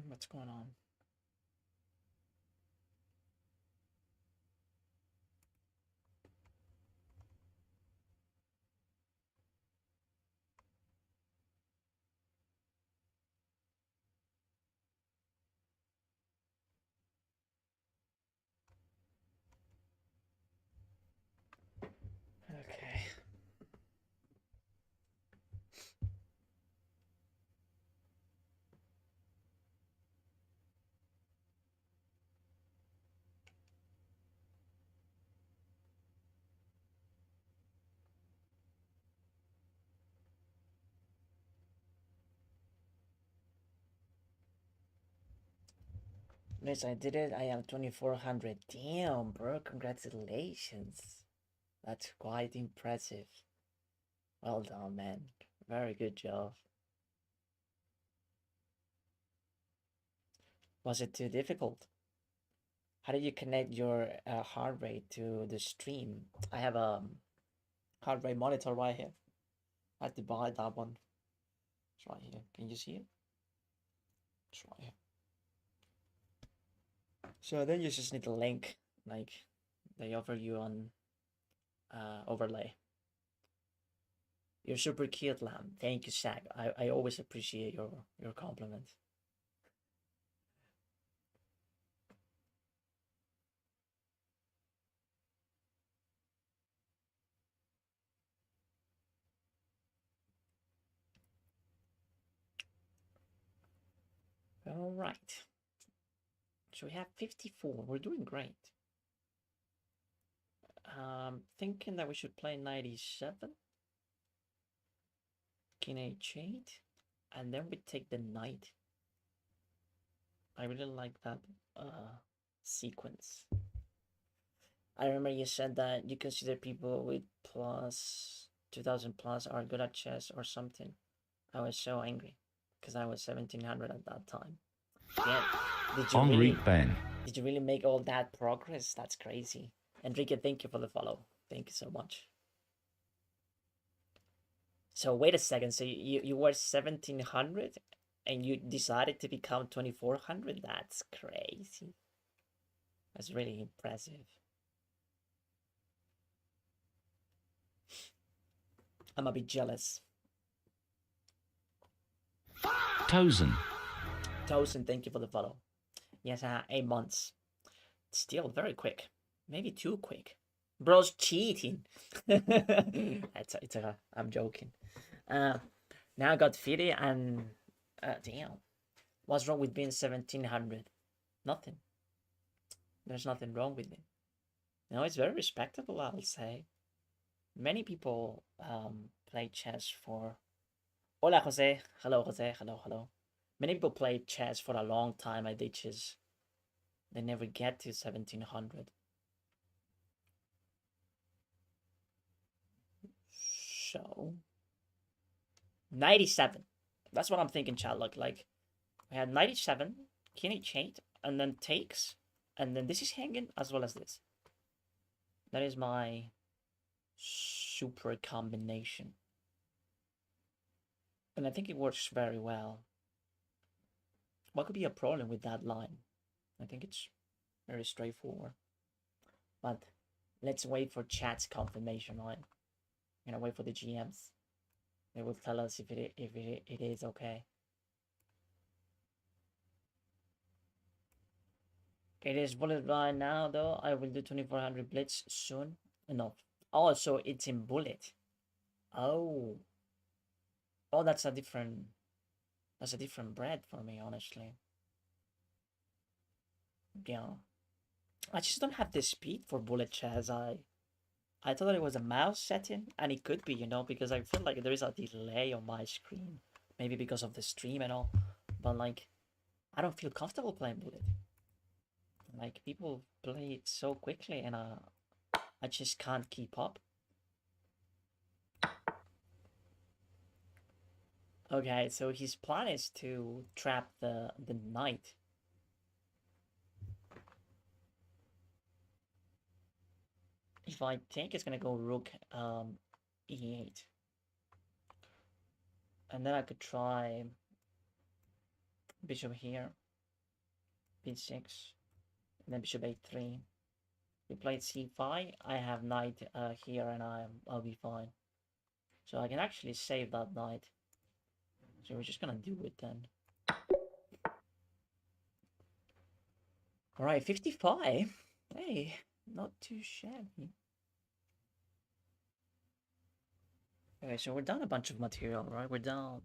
man? What's going on? Okay. Yes, I did it. I am 2400. Damn, bro. Congratulations. That's quite impressive. Well done, man. Very good job. Was it too difficult? How did you connect your heart rate to the stream? I have a heart rate monitor right here. I had to buy that one. It's right here. Can you see it? It's right here. So then you just need a link, like they offer you on overlay. You're super cute, Lamb. Thank you, Shaq. I always appreciate your compliment. All right. So we have 54. We're doing great. Thinking that we should play 97. King H8. And then we take the knight. I really like that sequence. I remember you said that you consider people with plus 2000 plus are good at chess or something. I was so angry because I was 1700 at that time. Yeah. Did you really make all that progress? That's crazy. Enrique, thank you for the follow. Thank you so much. So wait a second. So you were 1700 and you decided to become 2400? That's crazy. That's really impressive. I'm a bit jealous. Tozen, thank you for the follow. Yes, 8 months. Still very quick. Maybe too quick. Bro's cheating. I'm joking. Now I got 50 and damn. What's wrong with being 1700? Nothing. There's nothing wrong with it. No, it's very respectable, I'll say. Many people play chess for. Hola, Jose. Hello, Jose. Hello. Many people play chess for a long time at ditches. They never get to 1700. So 97. That's what I'm thinking, chat. Look, like we had 97, king h8, and then takes, and then this is hanging as well as this. That is my super combination. And I think it works very well. What could be a problem with that line? I think it's very straightforward. But let's wait for chat's confirmation, right? I'm gonna wait for the GMs. They will tell us if it is okay. It is bullet right now, though. I will do 2400 blitz soon. Enough. Oh, so it's in bullet. Oh. Oh, that's a different bread for me, honestly. Yeah. I just don't have the speed for bullet chess. I thought it was a mouse setting, and it could be, because I feel like there is a delay on my screen. Maybe because of the stream and all. But like, I don't feel comfortable playing bullet. Like, people play it so quickly, and I just can't keep up. Okay, so his plan is to trap the knight. If I think it's gonna go rook e8. And then I could try bishop here. b6, and then bishop a3. We played c5. I have knight here, and I'll be fine. So I can actually save that knight. So we're just gonna do it then. All right, 55. Hey, not too shabby. Okay, so we're down a bunch of material, right? We're down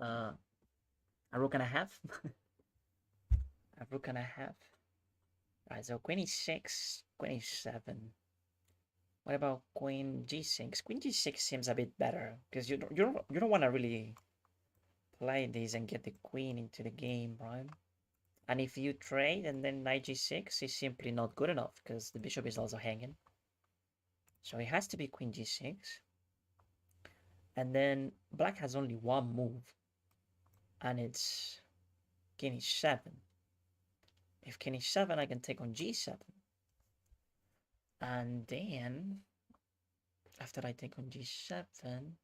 a rook and a half. A rook and a half. Alright, so queen e6, queen e7. What about queen g6? Queen g6 seems a bit better because you don't want to really play these and get the queen into the game, right? And if you trade and then knight g6 is simply not good enough because the bishop is also hanging. So it has to be queen g6. And then black has only one move, and it's king e7. If king e7, I can take on g7. And then, after I take on g7,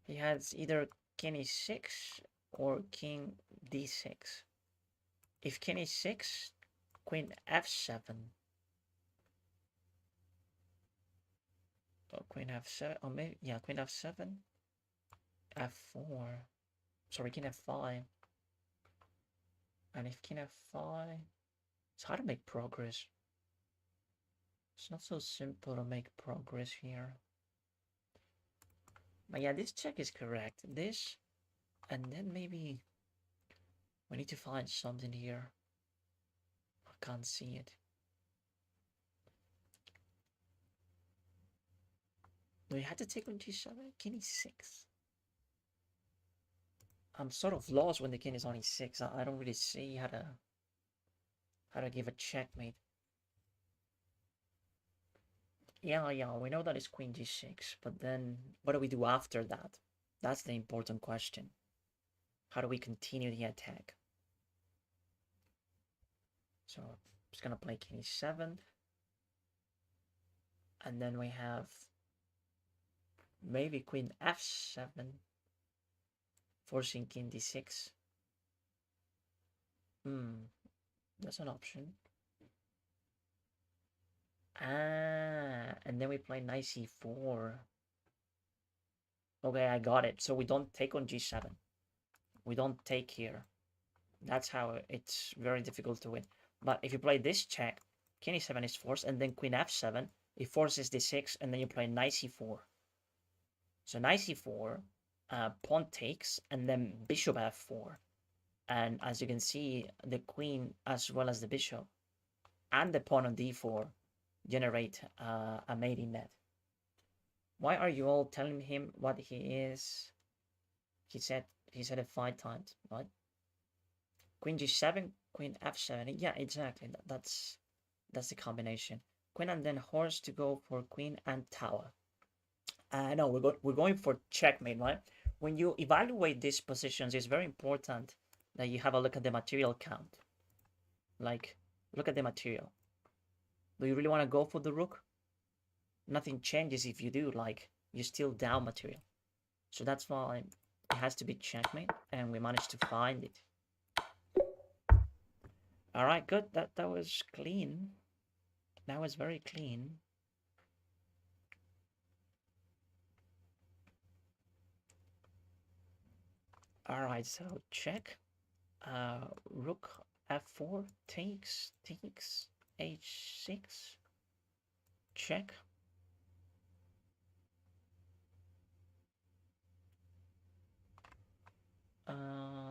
he has either king e6 or king d6. If king e6, queen f7. Or queen f7, or maybe, yeah, queen f7, f4. Sorry, king f5. And if king f5, it's hard to make progress. It's not so simple to make progress here. But yeah, this check is correct. This, and then maybe we need to find something here. I can't see it. We had to take on g7, king e6. I'm sort of lost when the king is on e6. I don't really see how to give a checkmate. Yeah, we know that it's queen g6, but then what do we do after that? That's the important question. How do we continue the attack? So I'm just gonna play king e7, and then we have maybe queen f7, forcing king d6. That's an option. And then we play knight c4. Okay, I got it. So we don't take on g7. We don't take here. That's how it's very difficult to win. But if you play this check, king e7 is forced, and then queen f7, it forces d6, and then you play knight c4. So knight c4, pawn takes, and then bishop f4. And as you can see, the queen as well as the bishop and the pawn on d4 generate a mating net. Why are you all telling him what he is? He said it 5 times, right? Queen g7, queen f7. Yeah, exactly. That's the combination. Queen and then horse to go for queen and tower. No, we're going for checkmate, right? When you evaluate these positions, it's very important that you have a look at the material count. Like, look at the material. Do you really want to go for the rook? Nothing changes if you do, like, you're still down material. So that's why it has to be checkmate, and we managed to find it. Alright, good. That was clean. That was very clean. Alright, so check. Rook f4 takes h6. Check.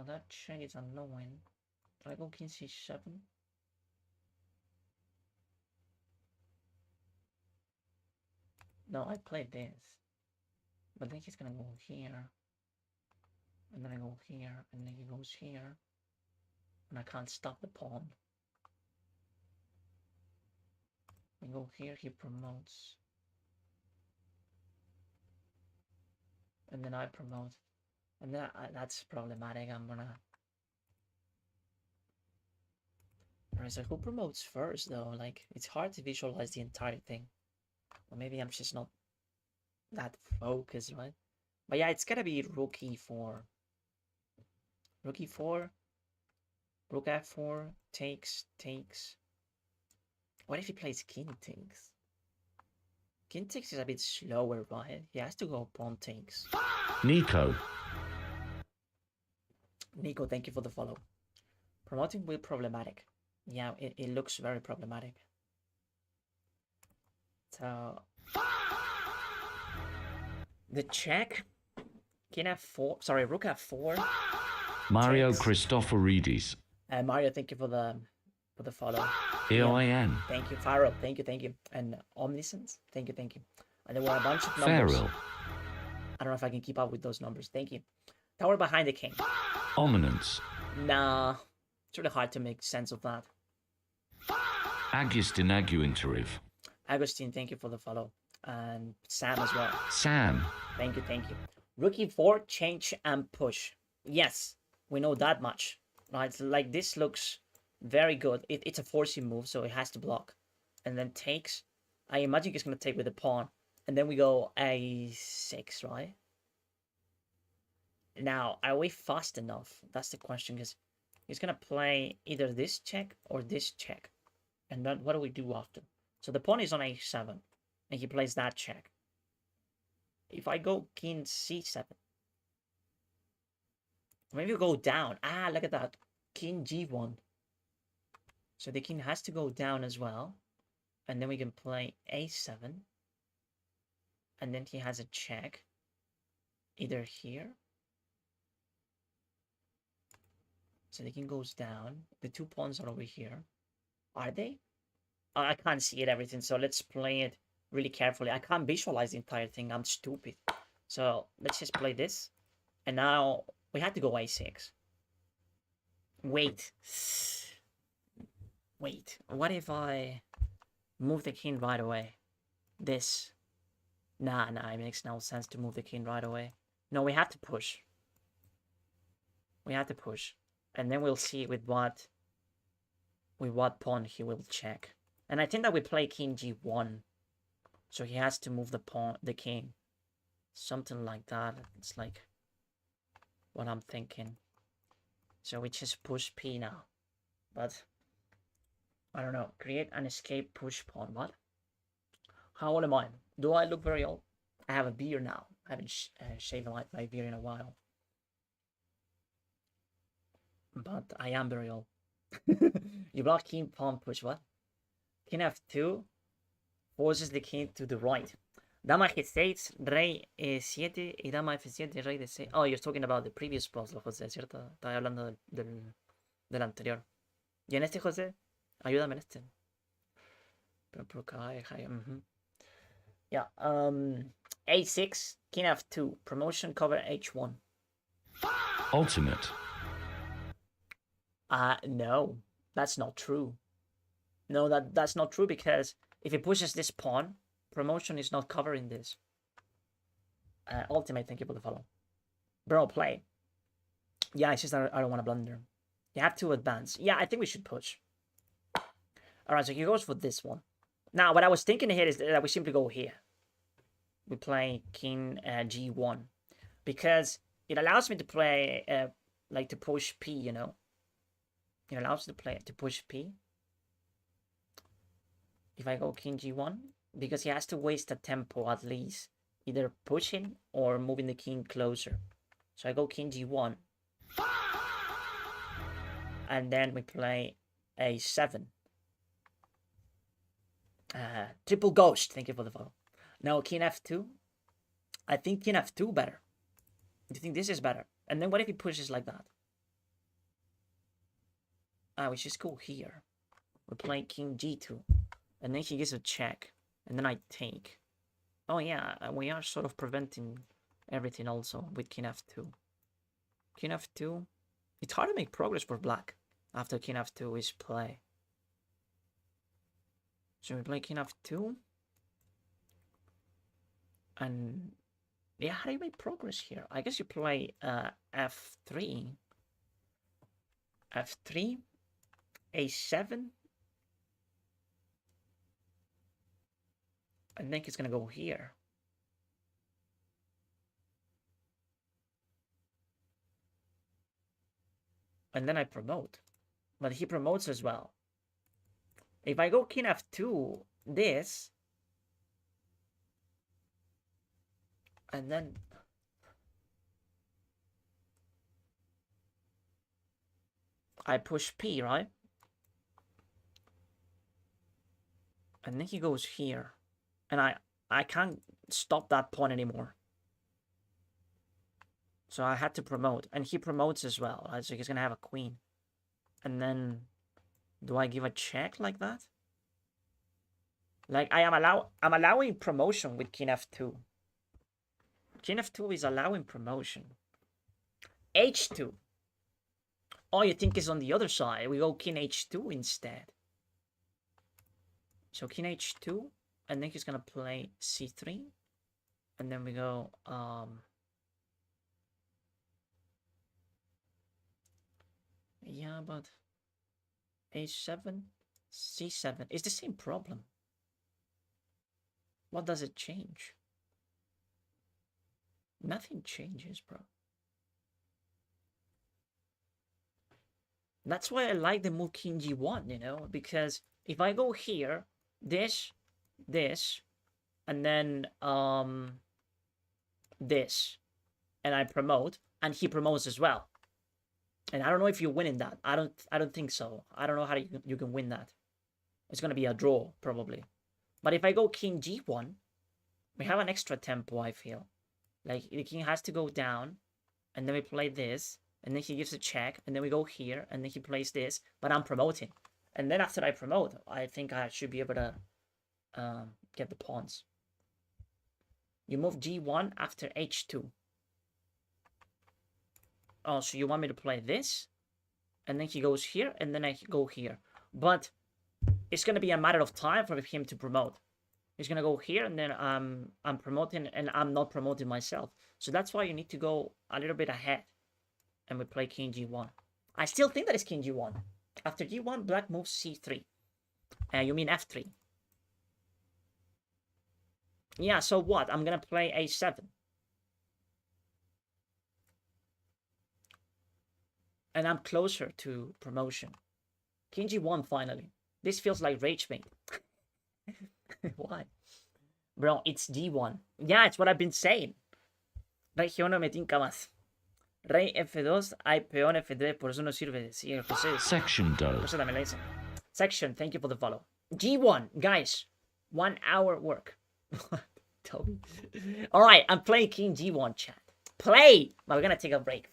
That check is annoying. Do I go king c7? No, I played this. But then he's gonna go here. And then I go here, and then he goes here. And I can't stop the pawn. I go here, he promotes. And then I promote. And that's problematic. I'm gonna... Alright, so who promotes first, though? Like, it's hard to visualize the entire thing. Or maybe I'm just not that focused, right? But yeah, it's gotta be rook e4. Rook e4. Rook f4. Takes. What if he plays king takes? King takes is a bit slower, right? He has to go pawn takes. Nico. Nico, thank you for the follow. Promoting will problematic. Yeah, it looks very problematic. So the check, king f4. Sorry, rook f4. Mario Takes. Christoforidis. Mario, thank you for the follow. EOIN. Thank you, Pharaoh. Thank you. And Omniscience. Thank you. And there were a bunch of numbers. Farrell. I don't know if I can keep up with those numbers. Thank you. Tower behind the king. Ominence. Nah, it's really hard to make sense of that. Agustin Aguinteriv. Agustin, thank you for the follow. And Sam as well. Sam. Thank you. Rook e4, change and push. Yes, we know that much. Right, like this looks very good. It's a forcing move, so it has to block. And then takes. I imagine he's going to take with the pawn. And then we go a6, right? Now, are we fast enough? That's the question, because he's going to play either this check or this check. And then what do we do after? So the pawn is on a7, and he plays that check. If I go king c7, maybe we go down. Ah, look at that. King g1. So the king has to go down as well. And then we can play a7. And then he has a check. Either here. So the king goes down. The two pawns are over here. Are they? I can't see it, everything. So let's play it really carefully. I can't visualize the entire thing. I'm stupid. So let's just play this. And now we had to go a6. Wait. What if I move the king right away? This. Nah, it makes no sense to move the king right away. No, we have to push. And then we'll see with what pawn he will check. And I think that we play king g1. So he has to move the king. Something like that. It's like what I'm thinking. So we just push p now. But I don't know. Create an escape push pawn. What? How old am I? Do I look very old? I have a beard now. I haven't shaved my beard in a while. But I am very old. You block king pawn push. What? King f2 forces the king to the right. Dama g6, rey e7 y dama f7, rey d6. Oh, you're talking about the previous puzzle, José, ¿cierto? Estaba hablando del anterior. Y en este, José, ayúdame en este. Pero por acá, Yeah, a6, king f2, promotion cover h1. Ultimate. No, that's not true. No, that's not true, because if he pushes this pawn, promotion is not covering this. Ultimate, thank you for the follow. Bro, play. Yeah, it's just that I don't want to blunder. You have to advance. Yeah, I think we should push. Alright, so he goes for this one. Now, what I was thinking here is that we simply go here. We play king g1. Because it allows me to play, like to push p, you know. It allows me to push p. If I go king g1, because he has to waste a tempo at least, either pushing or moving the king closer. So I go king g1. And then we play a7. Triple ghost, thank you for the follow. Now king f2. I think king f2 better. Do you think this is better? And then what if he pushes like that? We just go here. We play king g2. And then he gives a check. And then I take. Oh yeah, we are sort of preventing everything also with king f2. King f2. It's hard to make progress for black after king f2 is play. So we play king f2. And yeah, how do you make progress here? I guess you play f3. f3. a7. I think he's gonna go here. And then I promote. But he promotes as well. If I go king f2, this, and then I push p, right? And then he goes here. And I can't stop that pawn anymore. So I had to promote. And he promotes as well. Right? So he's going to have a queen. And then, do I give a check like that? Like, I'm allowing promotion with king f2. King f2 is allowing promotion. h2. Oh, you think it's on the other side. We go king h2 instead. So king h2. And then he's going to play c3. And then we go... yeah, but h7, c7. It's the same problem. What does it change? Nothing changes, bro. That's why I like the move king g1, you know, because if I go here, this, and then this, and I promote, and he promotes as well. And I don't know if you're winning that. I don't think so. I don't know how you can win that. It's gonna be a draw, probably. But if I go king g1, we have an extra tempo, I feel. Like, the king has to go down, and then we play this, and then he gives a check, and then we go here, and then he plays this, but I'm promoting. And then after I promote, I think I should be able to get the pawns. You move g1 after h2. Oh, so you want me to play this? And then he goes here, and then I go here. But it's going to be a matter of time for him to promote. He's going to go here, and then I'm promoting, and I'm not promoting myself. So that's why you need to go a little bit ahead. And we play king g1. I still think that it's king g1. After g1, black moves c3. You mean f3. Yeah, so what? I'm going to play a7. And I'm closer to promotion. King g1 finally. This feels like rage bait. Why? Bro, it's d1. Yeah, it's what I've been saying. Región no me tinca más. Rey f2, hay peón f3, por eso no sirve. Sí, José. Section doe. José también lo dice. Section, thank you for the follow. G1, guys. 1 hour work. Toby. Alright, I'm playing King G1, chat. Play! But we're gonna take a break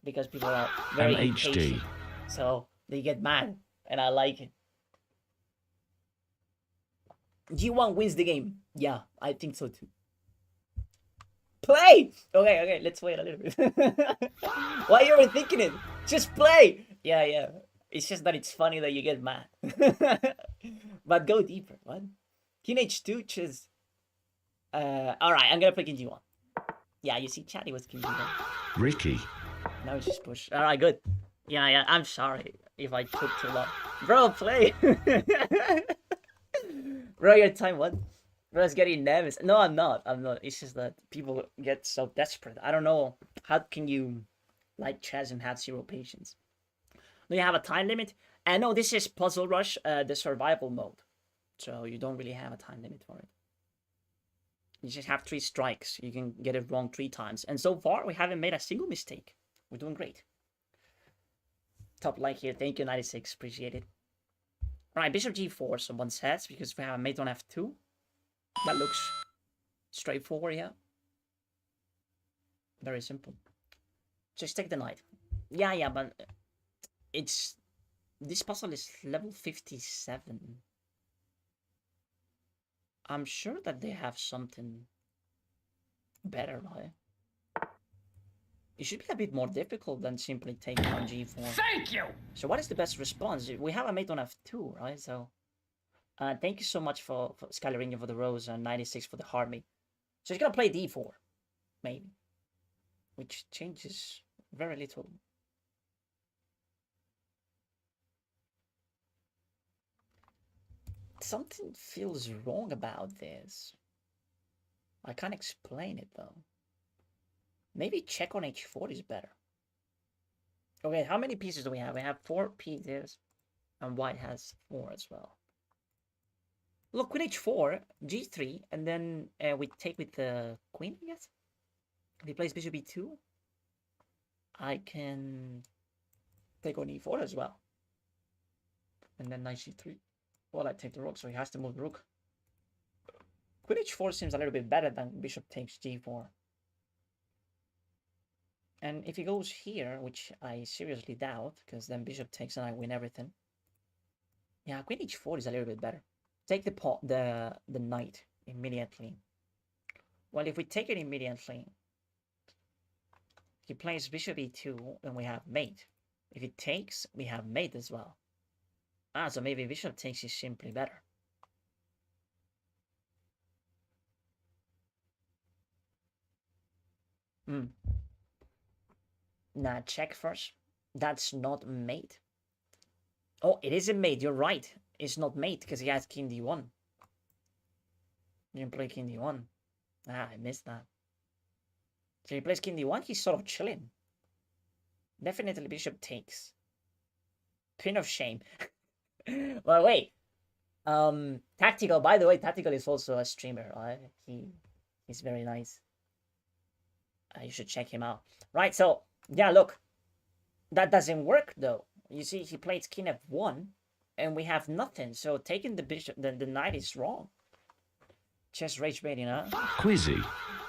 because people are very impatient. So they get mad. And I like it. G1 wins the game. Yeah, I think so too. Play! Okay, let's wait a little bit. Why are you overthinking it? Just play! Yeah. It's just that it's funny that you get mad. But go deeper, what? King H2, just... Alright, I'm gonna play King G1. Yeah, you see, chatty was King G1. Ricky. Now it's just push. Alright, good. Yeah, I'm sorry if I took too long. Bro, play! Bro, your time, what? Bro, it's getting nervous. No, I'm not. It's just that people get so desperate. I don't know. How can you like chess and have 0 patience? Do you have a time limit? No, this is Puzzle Rush, the survival mode. So you don't really have a time limit for it. You just have 3 strikes. You can get it wrong 3 times. And so far, we haven't made a single mistake. We're doing great. Top like here. Thank you, 96. Appreciate it. Alright, bishop g4, someone says, because we have a mate on f2. That looks straightforward, yeah. Very simple. Just take the knight. Yeah, but it's... This puzzle is level 57. I'm sure that they have something better, right? It should be a bit more difficult than simply taking on g4. Thank you! So what is the best response? We have a mate on f2, right? So... thank you so much for Skylaringa for the rose and 96 for the harmony. So he's gonna play d4, maybe, which changes very little. Something feels wrong about this. I can't explain it though. Maybe check on h4 is better. Okay, how many pieces do we have? We have 4 pieces, and white has 4 as well. Look, queen h4, g3, and then we take with the queen, I guess. If he plays bishop e2, I can take on e4 as well. And then knight g3. Well, I take the rook, so he has to move the rook. Queen h4 seems a little bit better than bishop takes g4. And if he goes here, which I seriously doubt, because then bishop takes and I win everything. Yeah, queen h4 is a little bit better. Take the knight immediately. Well, if we take it immediately, he plays bishop e2, and we have mate. If he takes, we have mate as well. Ah, so maybe bishop takes is simply better. Nah, check first. That's not mate. Oh, it isn't mate. You're right. It's not mate because he has king d1. You can play king d1. Ah, I missed that. So he plays king d1. He's sort of chilling. Definitely bishop takes. Pin of shame. Well, wait. Tactical. By the way, Tactical is also a streamer, right? He's very nice. You should check him out. Right. So yeah, look, that doesn't work though. You see, he plays king f1, and we have nothing. So taking the bishop, the knight is wrong. Just rage baiting, huh? Quizzy.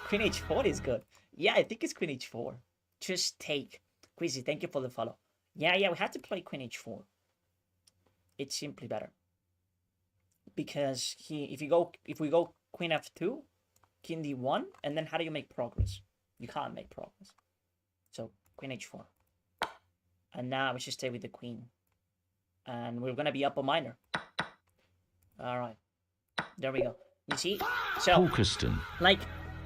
Queen h4 is good. Yeah, I think it's queen h4. Just take. Quizzy, thank you for the follow. Yeah, we had to play queen h4. It's simply better. Because if we go queen f2, king d1, and then how do you make progress? You can't make progress. So queen h4. And now we should stay with the queen. And we're gonna be up a minor. Alright. There we go. You see? So Porkeston. like,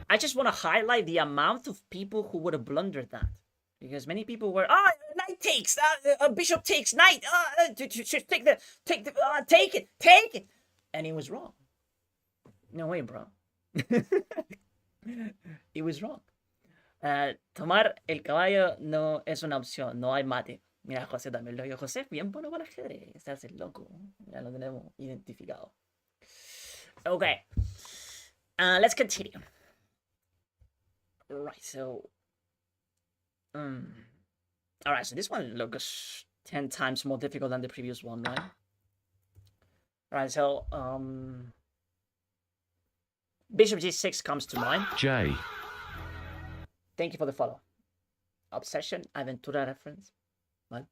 I just want to highlight the amount of people who would have blundered that. Because many people were, knight takes, bishop takes, knight, take it. And he was wrong. No way, bro. He was wrong. Tomar el caballo no es una opción, no hay mate. Mira, José también lo vio. José, bien bueno para el ajedrez. Estás el loco. Ya lo tenemos identificado. Okay. Let's continue. Right, so... Alright, so this one looks 10 times more difficult than the previous one, right? Alright, so... Bishop g6 comes to mind. J. Thank you for the follow. Obsession, Aventura reference. What?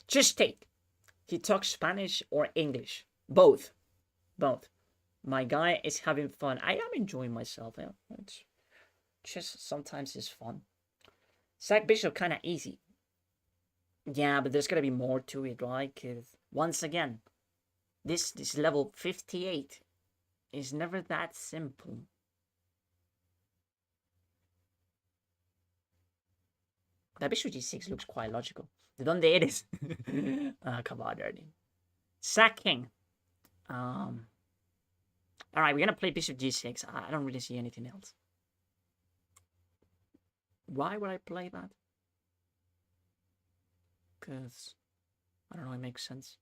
Just take. He talks Spanish or English. Both. My guy is having fun. I am enjoying myself. Yeah. It's just sometimes it's fun. Sack bishop kind of easy. Yeah, but there's gotta be more to it, right? Because once again, this level 58 is never that simple. That bishop g6 looks quite logical. ¿De dónde eres? Come on, Ernie. Sack king. Alright, we're gonna play bishop g6. I don't really see anything else. Why would I play that? Because, I don't know, it makes sense.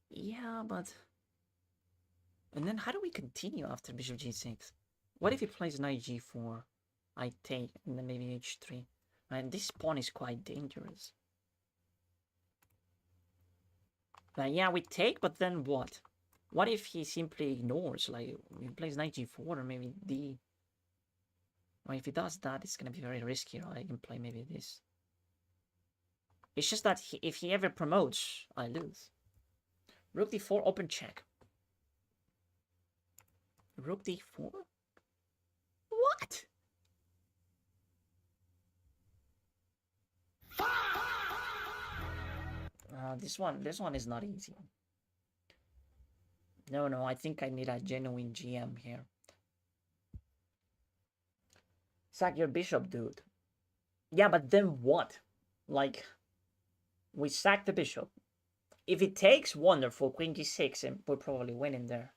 Yeah, but... And then how do we continue after bishop g6? What if he plays knight g4? I take, and then maybe h3. And this pawn is quite dangerous. Yeah, we take, but then what? What if he simply ignores? Like, he plays knight g4 or maybe d. Well, if he does that, it's gonna be very risky, right? I can play maybe this. It's just that if he ever promotes, I lose. Rook d4, open check. Rook d4? What? This one is not easy. No, I think I need a genuine GM here. Sack your bishop, dude. Yeah, but then what? Like, we sack the bishop. If it takes, wonderful. Queen g6, and we're probably winning there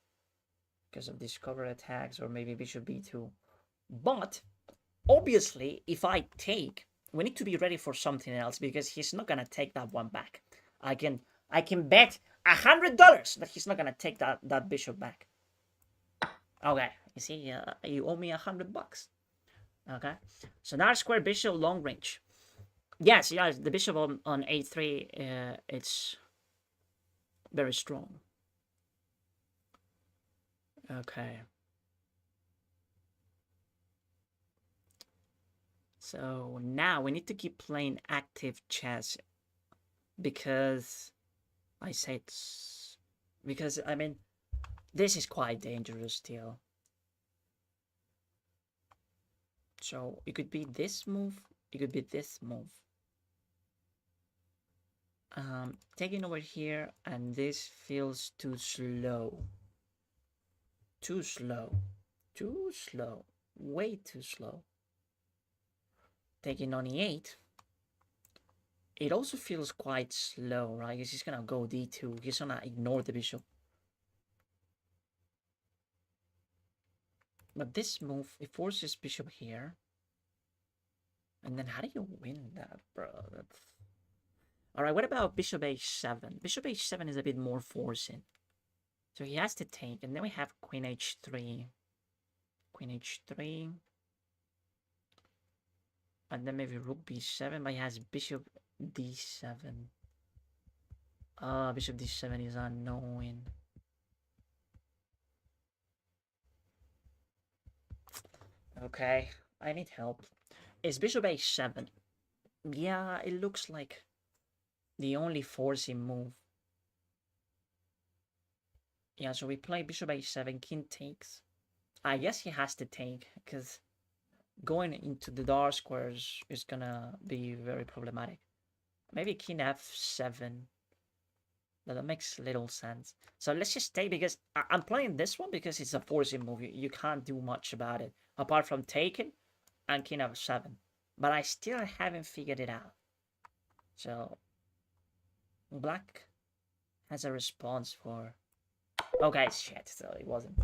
because of discover attacks, or maybe bishop b2. But obviously, if I take, we need to be ready for something else because he's not gonna take that one back. I can bet $100 that he's not gonna take that bishop back. Okay, you see, you owe me $100. Okay, so now square bishop long range. Yes, the bishop on a3, it's very strong. Okay. So now we need to keep playing active chess because I mean, this is quite dangerous still. So it could be this move, it could be this move. Taking over here, and this feels too slow. Too slow. Too slow. Way too slow. Taking on e8. It also feels quite slow, right? Because he's gonna go d2. He's gonna ignore the bishop. But this move, it forces bishop here. And then how do you win that, bro? That's... Alright, what about bishop h7? Bishop h7 is a bit more forcing. So he has to take, and then we have queen h3. Queen h3. And then maybe rook b7, but he has bishop d7. Bishop d7 is annoying. Okay, I need help. Is bishop h7? Yeah, it looks like the only forcing move. Yeah, so we play bishop h7, king takes. I guess he has to take, because going into the dark squares is gonna be very problematic. Maybe king f7. That makes little sense. So let's just take, because I'm playing this one because it's a forcing move. You can't do much about it, apart from taking and king f7. But I still haven't figured it out. So black has a response for... Okay, shit, so it wasn't.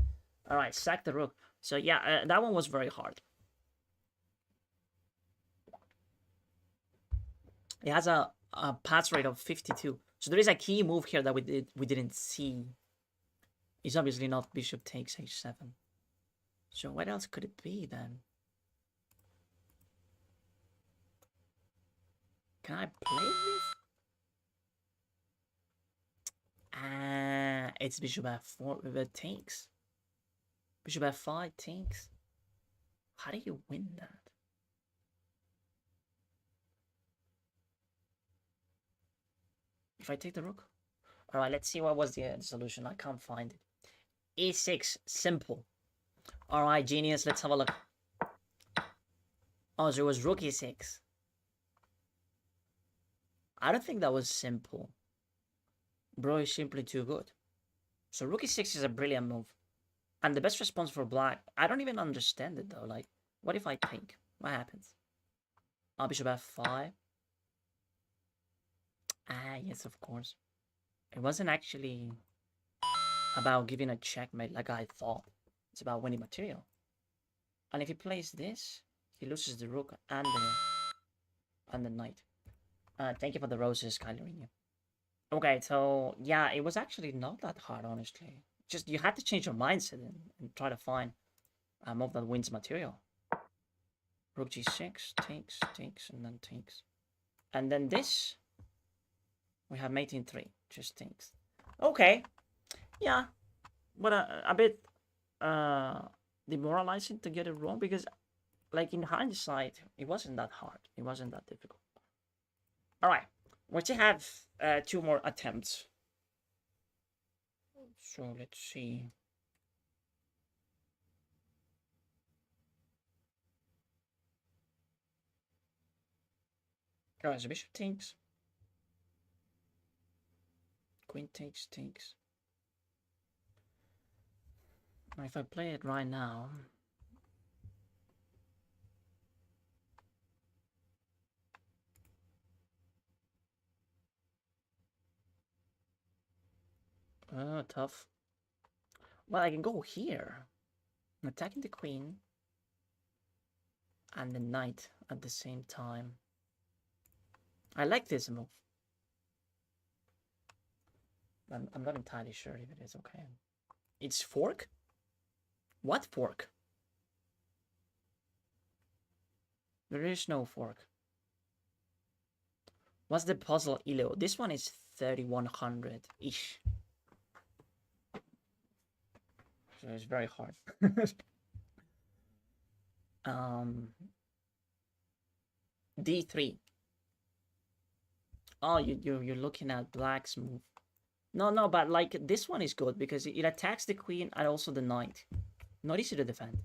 Alright, sack the rook. So yeah, that one was very hard. It has a pass rate of 52. So there is a key move here that we didn't see. It's obviously not bishop takes h7. So what else could it be then? Can I play this? It's bishop f4 with a takes. Bishop f5 takes. How do you win that? If I take the rook? Alright, let's see what was the solution. I can't find it. e6, simple. Alright, genius, let's have a look. Oh, so it was rook e6. I don't think that was simple. Bro is simply too good. So rook e6 is a brilliant move. And the best response for black, I don't even understand it though. Like, what if I take? What happens? Bishop f5. Yes, of course. It wasn't actually about giving a checkmate like I thought. It's about winning material. And if he plays this, he loses the rook and the knight. Thank you for the roses, Kylerine. Okay, so yeah, it was actually not that hard, honestly. Just you had to change your mindset and try to find a move that wins material. Rook g6, takes, and then takes. And then this, we have mate in 3, just takes. Okay, yeah, but a bit demoralizing to get it wrong, because like in hindsight, it wasn't that hard. It wasn't that difficult. All right, we still have 2 more attempts. So let's see. Guys, so bishop takes. Queen takes. Now if I play it right now, Oh, tough. Well, I can go here. Attacking the queen and the knight at the same time. I like this move. I'm not entirely sure if it is okay. It's fork? What fork? There is no fork. What's the puzzle elo? This one is 3100-ish. So it's very hard. D3. Oh, you're looking at black's move. No, but like this one is good because it attacks the queen and also the knight. Not easy to defend.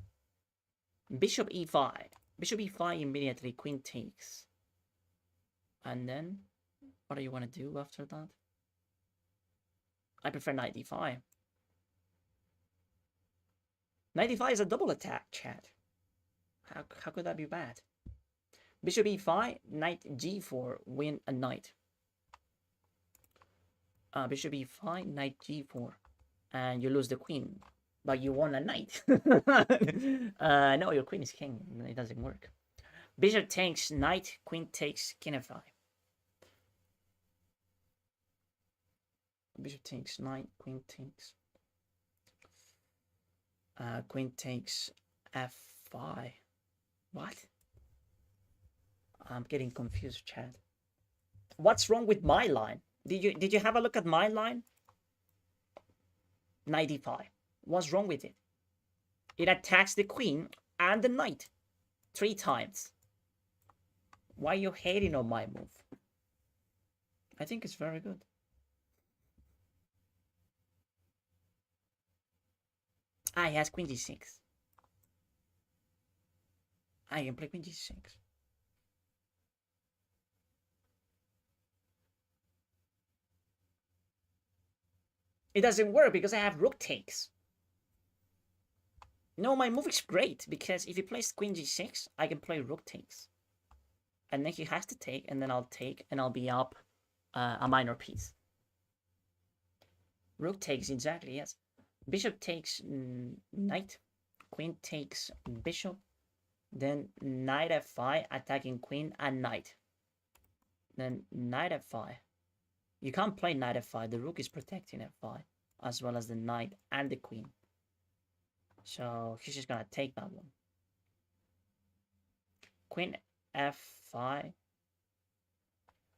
Bishop e5. Bishop e5 immediately, queen takes. And then, what do you want to do after that? I prefer knight d5. Knight d5 is a double attack, chat. How could that be bad? Bishop e5, knight g4, win a knight. Bishop e5, knight g4. And you lose the queen. But you won a knight. No, your queen is king. It doesn't work. Bishop takes knight, queen takes king f5. Bishop takes knight, queen takes. Queen takes f5. What? I'm getting confused, Chad. What's wrong with my line? Did you have a look at my line? Knight d5. What's wrong with it? It attacks the queen and the knight 3 times. Why are you hating on my move? I think it's very good. Ah, he has queen g6. I can play queen g6. It doesn't work because I have rook takes. No, my move is great because if he plays queen g6, I can play rook takes. And then he has to take, and then I'll take, and I'll be up a minor piece. Rook takes, exactly, yes. Bishop takes knight. Queen takes bishop. Then knight f5, attacking queen and knight. Then knight f5. You can't play knight f5. The rook is protecting f5, as well as the knight and the queen. So he's just gonna take that one. Queen f5.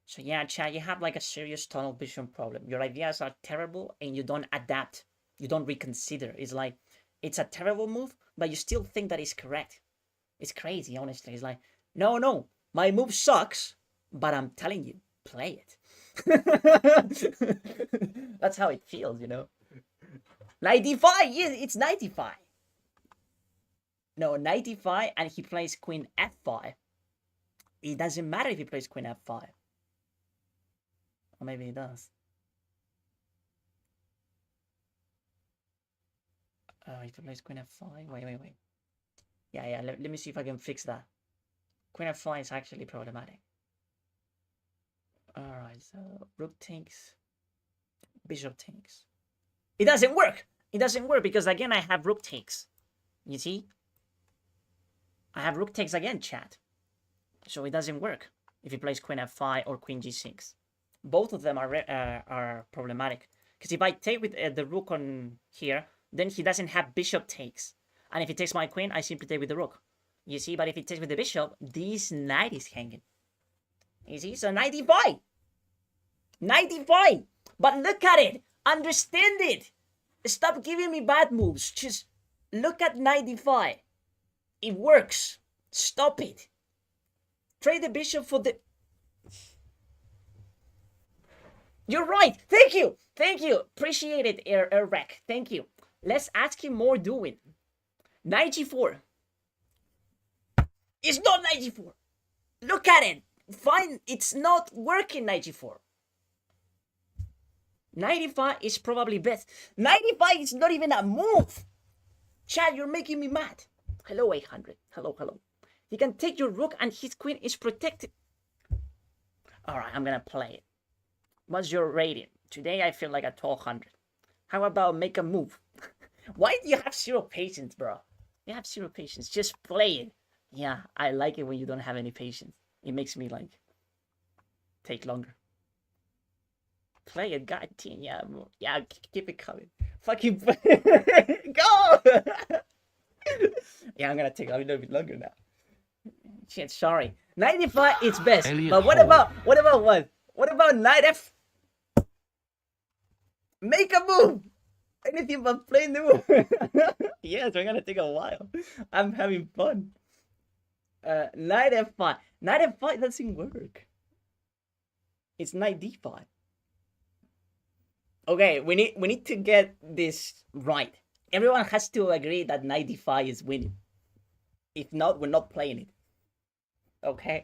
So yeah, Chad, you have like a serious tunnel vision problem. Your ideas are terrible and you don't adapt. You don't reconsider. It's like, it's a terrible move, but you still think that it's correct. It's crazy, honestly. It's like, no, my move sucks, but I'm telling you, play it. That's how it feels, you know. 95, yeah, it's 95. No, 95, and he plays queen f5. It doesn't matter if he plays queen f5. Or maybe he does. If he plays queen f5, wait. Yeah, let me see if I can fix that. Queen f5 is actually problematic. Alright, so rook takes, bishop takes. It doesn't work! It doesn't work because again I have rook takes. You see? I have rook takes again, chat. So it doesn't work if he plays queen f5 or queen g6. Both of them are problematic. Because if I take with the rook on here, then he doesn't have bishop takes. And if he takes my queen, I simply take with the rook. You see, but if he takes with the bishop, this knight is hanging. You see, so 95. 95. But look at it. Understand it. Stop giving me bad moves. Just look at 95. It works. Stop it. Trade the bishop for the... You're right. Thank you. Appreciate it, Eric. Thank you. Let's ask him more doing. 94. It's not 94. Look at it. Fine. It's not working, 94. 95 is probably best. 95 is not even a move. Chad, you're making me mad. Hello, 800. Hello. He can take your rook and his queen is protected. Alright, I'm gonna play it. What's your rating? Today I feel like a 1200. How about make a move? Why do you have zero patience, bro? You have zero patience. Just play it. Yeah, I like it when you don't have any patience. It makes me like take longer. Play it, god damn, yeah, bro. Yeah, keep it coming. Fucking go. Yeah, I'm gonna take a little bit longer now. Shit, sorry. 95 is best. Elliot But what Hall. about what? What about knight f? Make a move. Anything but playing the move. Yes, we're gonna take a while. I'm having fun. Knight f5. Knight f5 doesn't work. It's knight d5. Okay, we need to get this right. Everyone has to agree that knight d5 is winning. If not, we're not playing it. Okay.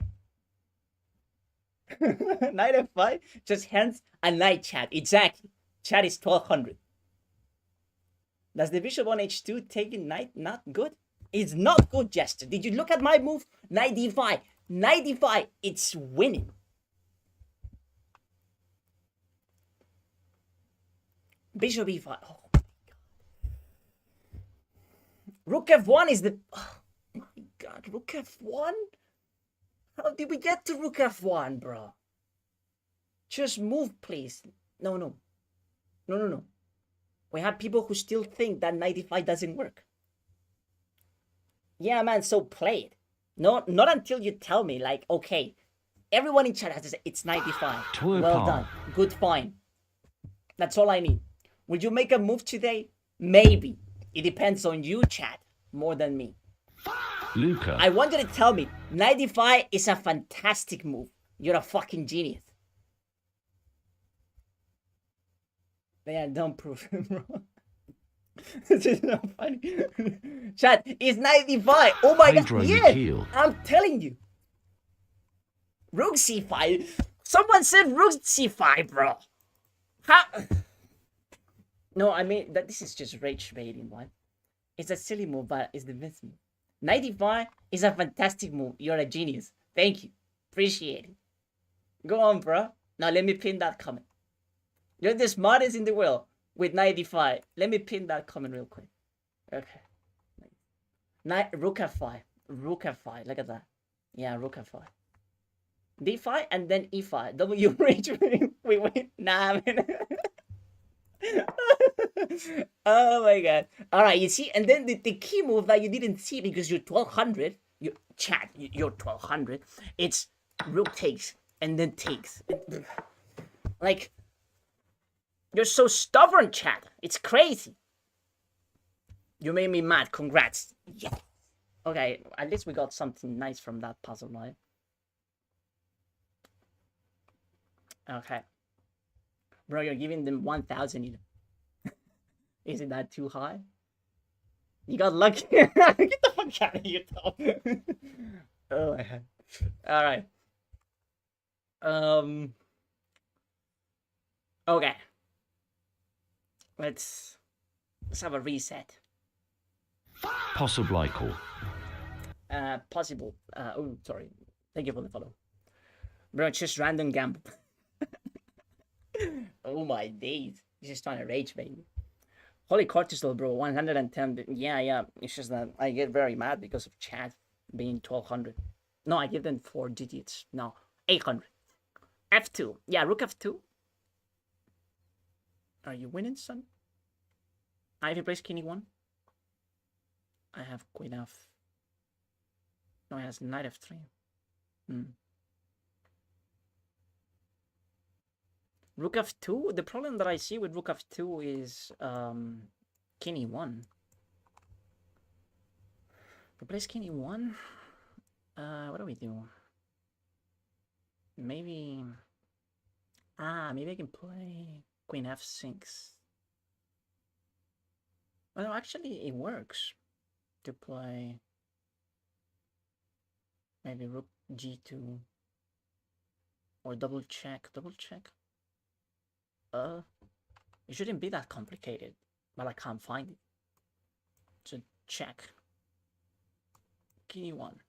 Knight f5 just hands a knight, chat. Exactly. Chat is 1200. Does the bishop on h2 taking knight not good? It's not good, Jester. Did you look at my move? Knight d5. Knight d5. It's winning. Bishop e5. Oh my god. Rook f1 is the... Oh my god. Rook f1? How did we get to rook f1, bro? Just move, please. No. We have people who still think that knight d5 doesn't work. Yeah, man, so play it. Not until you tell me, like, okay, everyone in chat has to say, it's knight d5. Well done. Good, fine. That's all I need. Will you make a move today? Maybe. It depends on you, chat, more than me. Luca. I want you to tell me, knight d5 is a fantastic move. You're a fucking genius. Yeah, don't prove it, bro. This is not funny. Chat, it's 95. Oh my god. Yeah, I'm telling you. Rook c5. Someone said rook c5, bro. How? No, I mean, that this is just rage baiting, one. It's a silly move, but it's the best move. 95 is a fantastic move. You're a genius. Thank you. Appreciate it. Go on, bro. Now let me pin that comment. You're the smartest in the world with 95. Let me pin that comment real quick. Okay. Rook f5. Rook f5. Look at that. Yeah, rook f5. d5 and then e5. W rage. We win. Nah, man. Oh my god. Alright, you see, and then the key move that you didn't see because you're 1200. You're 1200. It's rook takes and then takes. Like, you're so stubborn, chat. It's crazy. You made me mad. Congrats. Yeah. Okay, at least we got something nice from that puzzle, right? Okay. Bro, you're giving them 1,000. Isn't that too high? You got lucky. Get the fuck out of here, Tom. Oh my god. Alright. Okay. Let's have a reset. Possible. Possible. Oh, sorry. Thank you for the follow. Bro, it's just random gamble. Oh my days. He's just trying to rage, baby. Holy cortisol, bro. 110. Yeah. It's just that I get very mad because of chat being 1200. No, I give them 4 digits. No, 800. F2. Yeah, rook F2. Are you winning, son? If he plays king e1. I have queen f. No, he has knight f3. Rook f2. The problem that I see with rook f2 is king e1. If he plays king e1, what do we do? Maybe maybe I can play queen f6. Well, actually, it works to play maybe rook g2 or double check. It shouldn't be that complicated, but I can't find it. So check. King e1.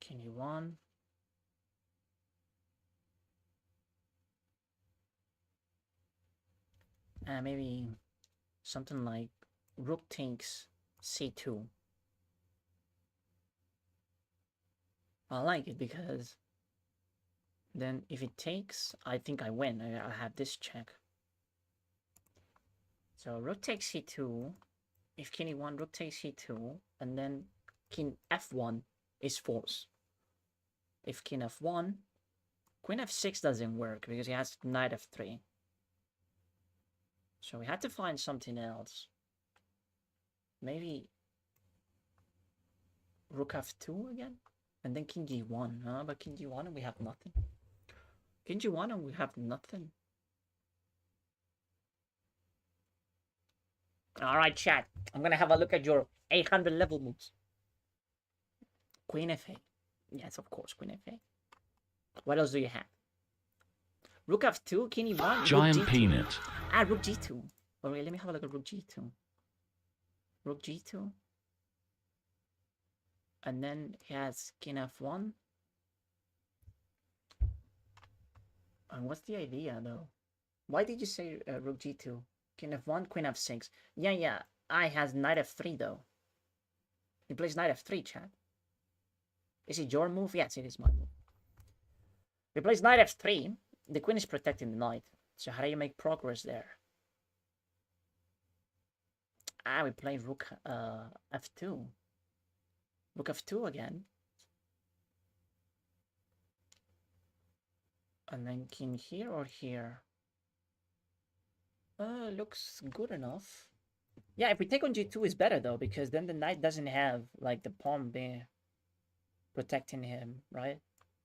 King e1. Maybe something like rook takes c2. I like it because then if it takes, I think I win. I have this check. So rook takes c2. If king e1, rook takes c2, and then king f1 is forced. If king f1, queen f6 doesn't work because he has knight f3. So we had to find something else. Maybe rook f2 again? And then king g1. But king g1 and we have nothing. King g1 and we have nothing. Alright, chat. I'm gonna have a look at your 800 level moves. Queen f8. Yes, of course, queen f8. What else do you have? Rook f2, king e1, Giant rook g2. peanut. Rook g2. Alright, let me have a look at rook g2. Rook g2. And then he has king f1. And what's the idea, though? Why did you say rook g2? King f1, queen f6. Yeah. I has knight f3, though. He plays knight f3, chat. Is it your move? Yes, it is my move. He plays knight f3. The queen is protecting the knight. So how do you make progress there? We play rook f2. Rook f2 again. And then king here or here? Looks good enough. Yeah, if we take on g2 is better though, because then the knight doesn't have like the pawn there protecting him, right?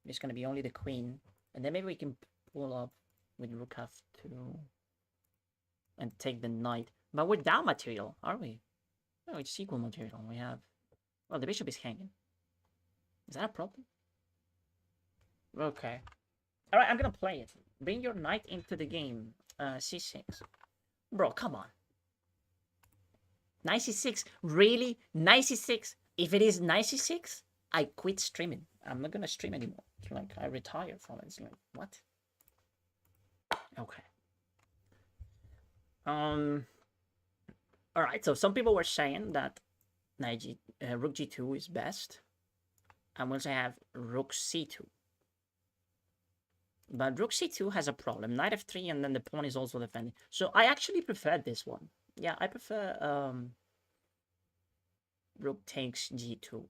It's gonna be only the queen. And then maybe we can pull up with rook f2 and take the knight. But we're down material, are we? No, it's equal material. We have... Well, the bishop is hanging. Is that a problem? Okay. Alright, I'm gonna play it. Bring your knight into the game. C6. Bro, come on. Knight c6? Really? Knight c6? If it is knight c6, I quit streaming. I'm not gonna stream anymore. It's like, I retire from it. It's like, what? Okay. Alright, so some people were saying that rook g2 is best. And we also have rook c2. But rook c2 has a problem. Knight f3 and then the pawn is also defending. So I actually prefer this one. Yeah, I prefer rook takes g2.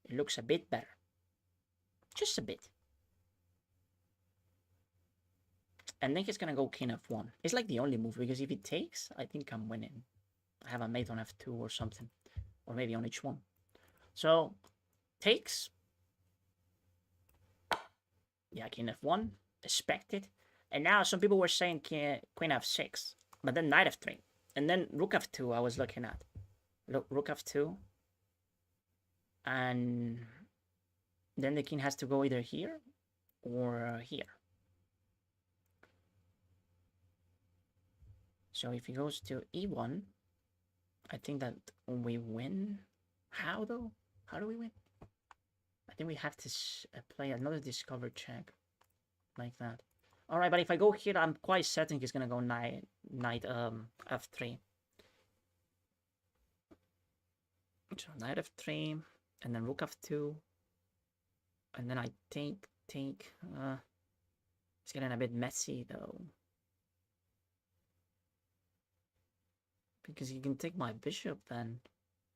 It looks a bit better. Just a bit. And then he's gonna go king f1. It's like the only move, because if it takes, I think I'm winning. I have a mate on f2 or something. Or maybe on h1. So, takes. Yeah, king f1. Expected. And now some people were saying queen f6. But then knight f3. And then rook f2 I was looking at. Look, rook f2. And then the king has to go either here or here. So if he goes to e1, I think that we win. How though? How do we win? I think we have to play another discover check like that. All right, but if I go here, I'm quite certain he's gonna go knight f3. So knight f3, and then rook f2, and then I take. It's getting a bit messy though, because he can take my bishop then,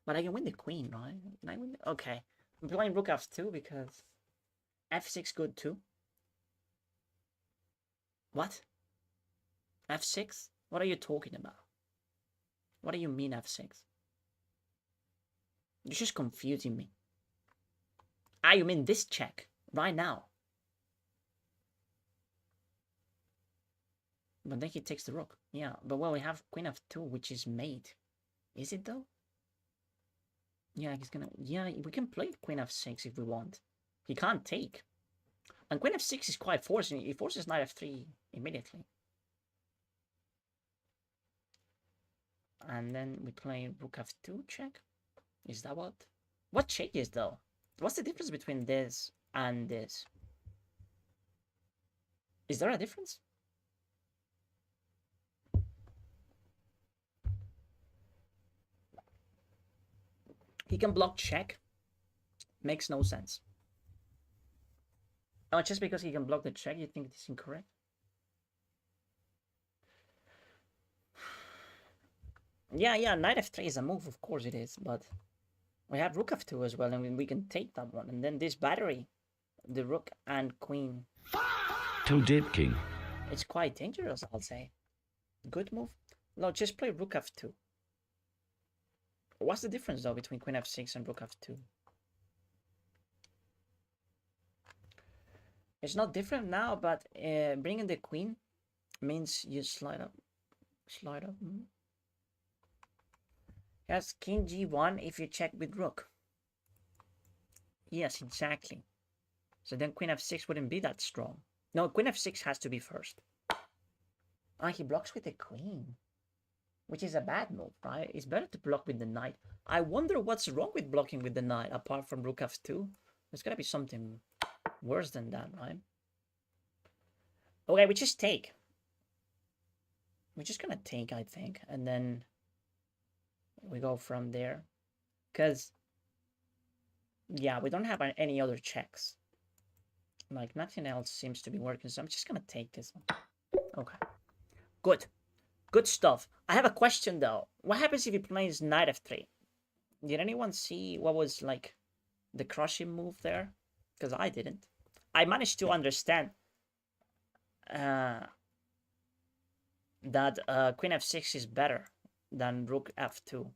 but I can win the queen, right? Can I win? Okay, I'm playing rook f2 because f6 good too. What? f6? What are you talking about? What do you mean f6? You're just confusing me. You mean this check right now? But then he takes the rook. Yeah, but well, we have queen f2, which is mate. Is it though? Yeah, he's gonna... Yeah, we can play queen f6 if we want. He can't take. And queen f6 is quite forcing. He forces knight f3 immediately. And then we play rook f2 check. Is that what? What changes though? What's the difference between this and this? Is there a difference? He can block check. Makes no sense. Oh, just because he can block the check, you think it's incorrect? Yeah, knight f3 is a move, of course it is, but we have rook f2 as well, and we can take that one. And then this battery, the rook and queen. Toe dip king. It's quite dangerous, I'll say. Good move. No, just play rook f2. What's the difference, though, between queen f6 and rook f2? It's not different now, but bringing the queen means you slide up. Slide up. Yes, king g1 if you check with rook. Yes, exactly. So then queen f6 wouldn't be that strong. No, queen f6 has to be first. Ah, he blocks with the queen, which is a bad move, right? It's better to block with the knight. I wonder what's wrong with blocking with the knight, apart from rook f2. There's gotta be something worse than that, right? Okay, we just take. We're just gonna take, I think, and then we go from there. Because, yeah, we don't have any other checks. Like, nothing else seems to be working, so I'm just gonna take this one. Okay. Good. Good stuff. I have a question, though. What happens if he plays knight f3? Did anyone see what was, like, the crushing move there? Because I didn't. I managed to understand that queen f6 is better than rook f2.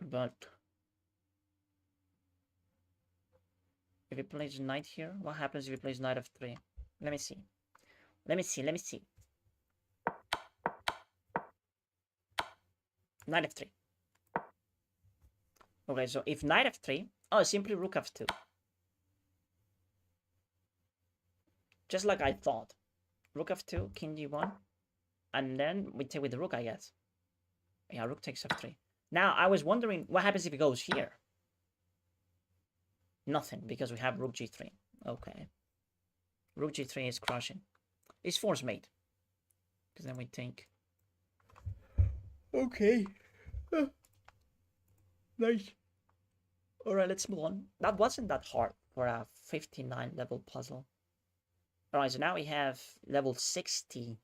But if he plays knight here, what happens if he plays knight f3? Let me see. Let me see. Knight f3. Okay, so if knight f3, oh, simply rook f2. Just like I thought. Rook f2, king g1, and then we take with the rook, I guess. Yeah, rook takes f3. Now, I was wondering what happens if he goes here. Nothing, because we have rook g3. Okay. Rook g3 is crushing. It's force mate. Because then we think. Okay. Nice. Alright, let's move on. That wasn't that hard for a 59 level puzzle. Alright, so now we have level 60.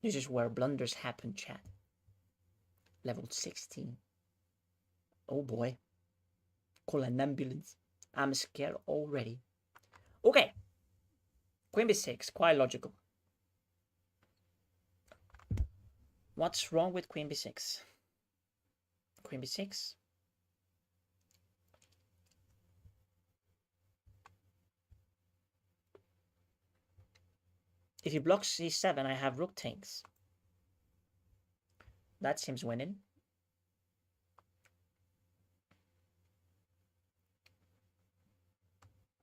This is where blunders happen, chat. Level 16. Oh boy. Call an ambulance. I'm scared already. Okay. Queen b6, quite logical. What's wrong with queen b6? Queen b6. If he blocks c7, I have rook takes. That seems winning.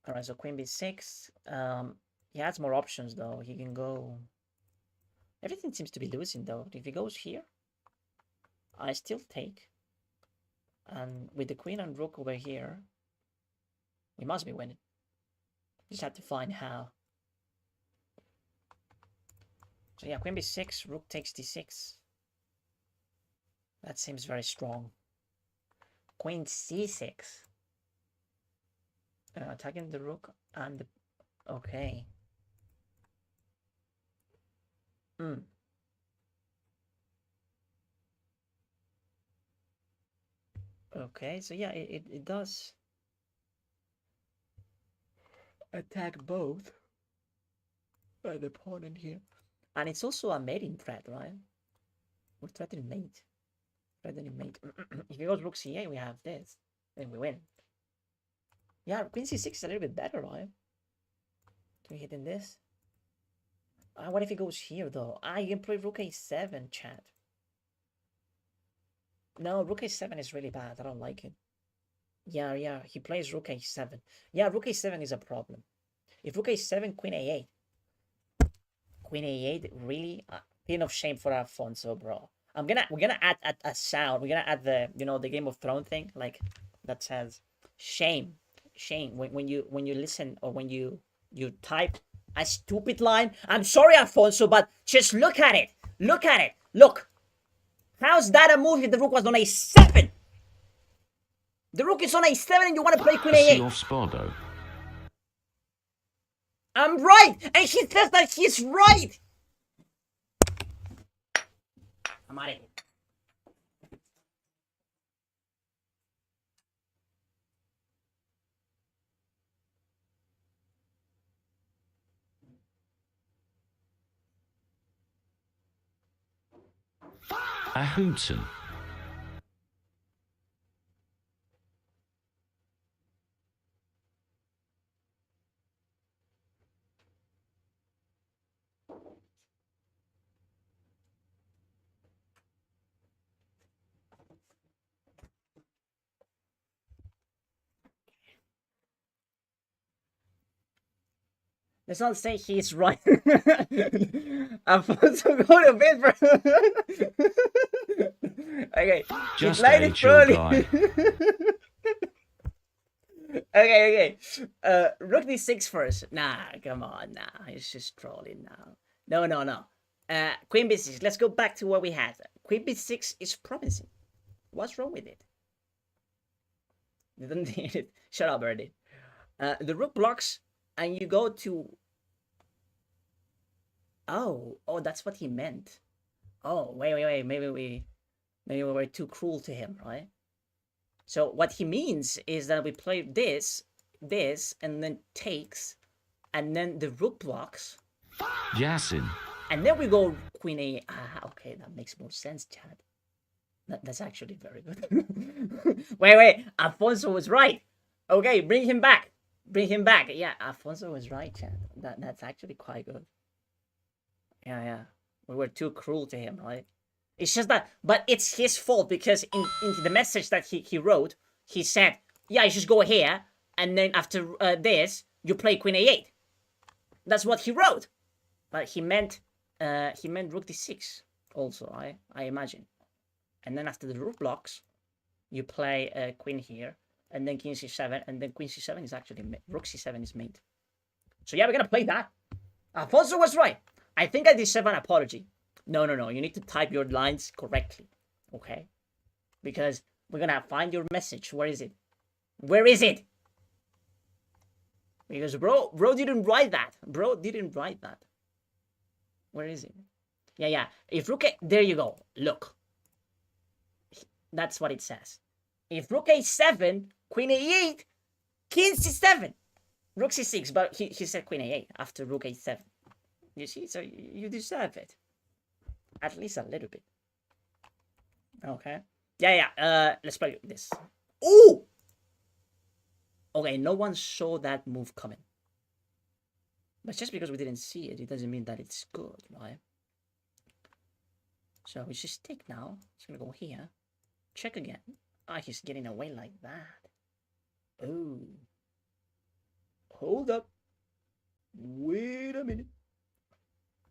Alright, so queen b6. He has more options, though. He can go... Everything seems to be losing, though. If he goes here, I still take. And with the queen and rook over here, we must be winning. Just have to find how. So yeah, queen b6, rook takes d6. That seems very strong. Queen c6. Attacking the rook and the... Okay. Okay, so yeah, it does attack both the opponent here. And it's also a mating threat, right? We're threatening mate. Threatening mate. If he goes rook c8, we have this. Then we win. Yeah, queen c6 is a little bit better, right? Can we hit in this? What if he goes here, though? You can play rook a7, chat. No, rook a7 is really bad. I don't like it. Yeah, he plays rook a7. Yeah, rook a7 is a problem. If rook a7, queen a8. Queen a8, really? Pin of shame for Alfonso, bro. We're gonna add a sound. We're gonna add the, the Game of Thrones thing, like, that says shame. Shame. When you listen, or when you You type a stupid line. I'm sorry, Alfonso, but just look at it. Look at it. Look. How's that a move if the rook was on a7? The rook is on a7 and you want to play queen See a8. off Spardo. I'm right, and he says that he's right. I'm out of here. A Hudson. Let's not say he's right. Alfonso, go to bed, bro. Okay, Just played a it chill early. guy. Okay. Rook d6 first. Nah, come on, nah. He's just trolling now. No. Queen b6. Let's go back to what we had. Queen b6 is promising. What's wrong with it? You don't need it. Shut up, Birdie. The rook blocks, and you go to. Oh, that's what he meant. Oh, wait. Maybe we were too cruel to him, right? So what he means is that we play this, and then takes, and then the rook blocks. Yasin. And then we go queen a. Okay, that makes more sense, Chad. That's actually very good. Wait. Alfonso was right. Okay, bring him back. Yeah, Alfonso was right, Chad. That's actually quite good. Yeah. We were too cruel to him, right? It's just that, but it's his fault because in the message that he wrote, he said, yeah, you just go here, and then after this, you play queen a8. That's what he wrote. But he meant rook d6 also, I imagine. And then after the rook blocks, you play queen here, and then king c7, and then queen c7 is actually rook c7 is mate. So yeah, we're gonna play that. Alfonso was right. I think I deserve an apology. No. You need to type your lines correctly, okay? Because we're gonna find your message. Where is it? Because bro didn't write that. Where is it? Yeah. If rook a, there you go. Look. That's what it says. If rook a7, queen a8, king c7, rook c6. But he said queen a8 after rook a7. You see, so you deserve it. At least a little bit. Okay. Yeah. Let's play this. Ooh! Okay, no one saw that move coming. But just because we didn't see it, it doesn't mean that it's good, right? So we just take now. It's gonna go here. Check again. He's getting away like that. Oh. Hold up. Wait a minute.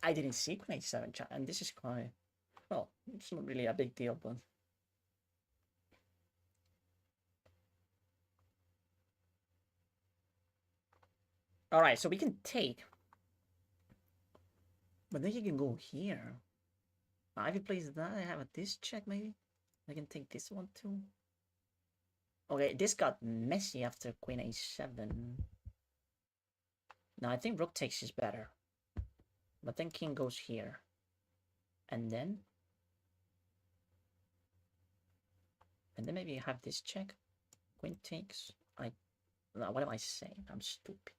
I didn't see queen a7, chat, and this is quite... Well, it's not really a big deal, but... Alright, so we can take. But then you can go here. If he plays that, I have this check, maybe? I can take this one, too. Okay, this got messy after queen a7. No, I think rook takes is better. But then king goes here. And then maybe you have this check. Queen takes. What am I saying? I'm stupid.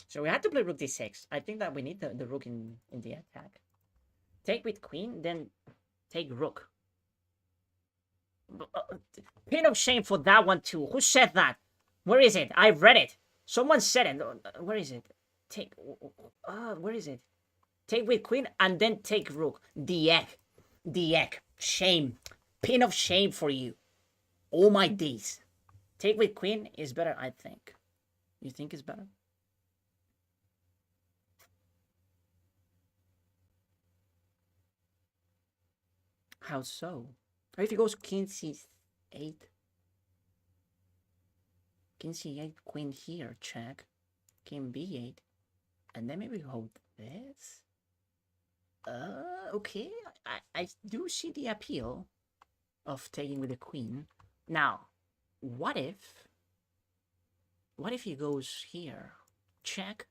So we had to play rook d6. I think that we need the rook in the attack. Take with queen, then take rook. Pin of shame for that one too. Who said that? Where is it? I read it. Someone said it. Where is it? Where is it? Take with queen and then take rook. The egg. Shame. Pin of shame for you. Oh my days. Take with queen is better, I think. You think it's better? How so? Or if he goes king c8? king c8, queen here, check. King b8. And then maybe hold this. Okay. I do see the appeal of taking with the queen. Now, what if he goes here? Check.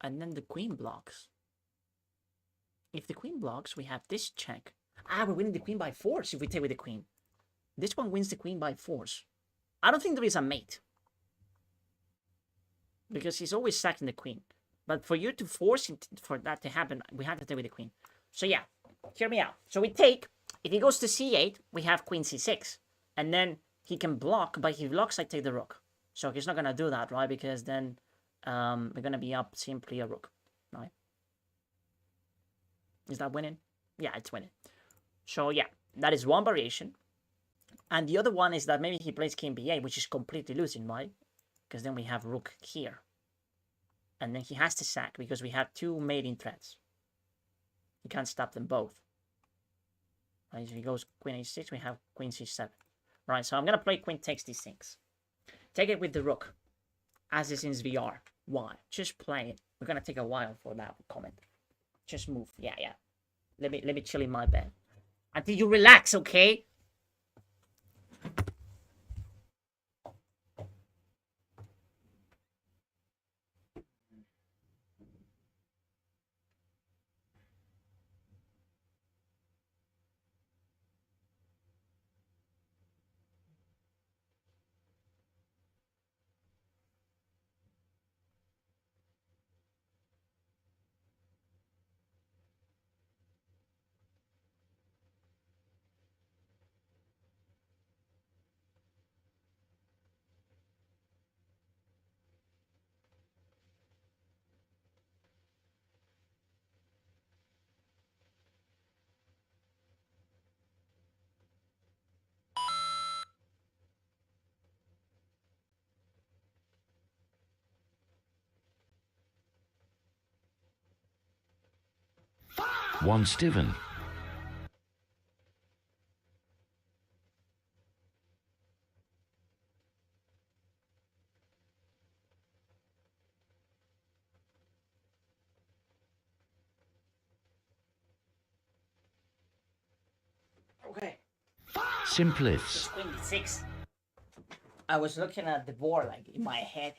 And then the queen blocks. If the queen blocks, we have this check. Ah, we're winning the queen by force if we take with the queen. This one wins the queen by force. I don't think there is a mate. Because he's always sacking the queen. But for you to force him for that to happen, we have to take with the queen. So yeah, hear me out. So we take, if he goes to c8, we have queen c6. And then he can block, but if he blocks, I take the rook. So he's not going to do that, right? Because then we're going to be up simply a rook, right? Is that winning? Yeah, it's winning. So yeah, that is one variation. And the other one is that maybe he plays king b8, which is completely losing, right? Because then we have rook here. And then he has to sack because we have two mating threats. He can't stop them both. Right, if he goes queen a6, we have queen c7. Right, so I'm going to play queen takes d6. Take it with the rook. As is in VR. Why? Just play it. We're going to take a while for that comment. Just move. Yeah. Let me chill in my bed. Until you relax, okay? One Steven. Okay. Simplifs. Queen d6. I was looking at the board like in my head.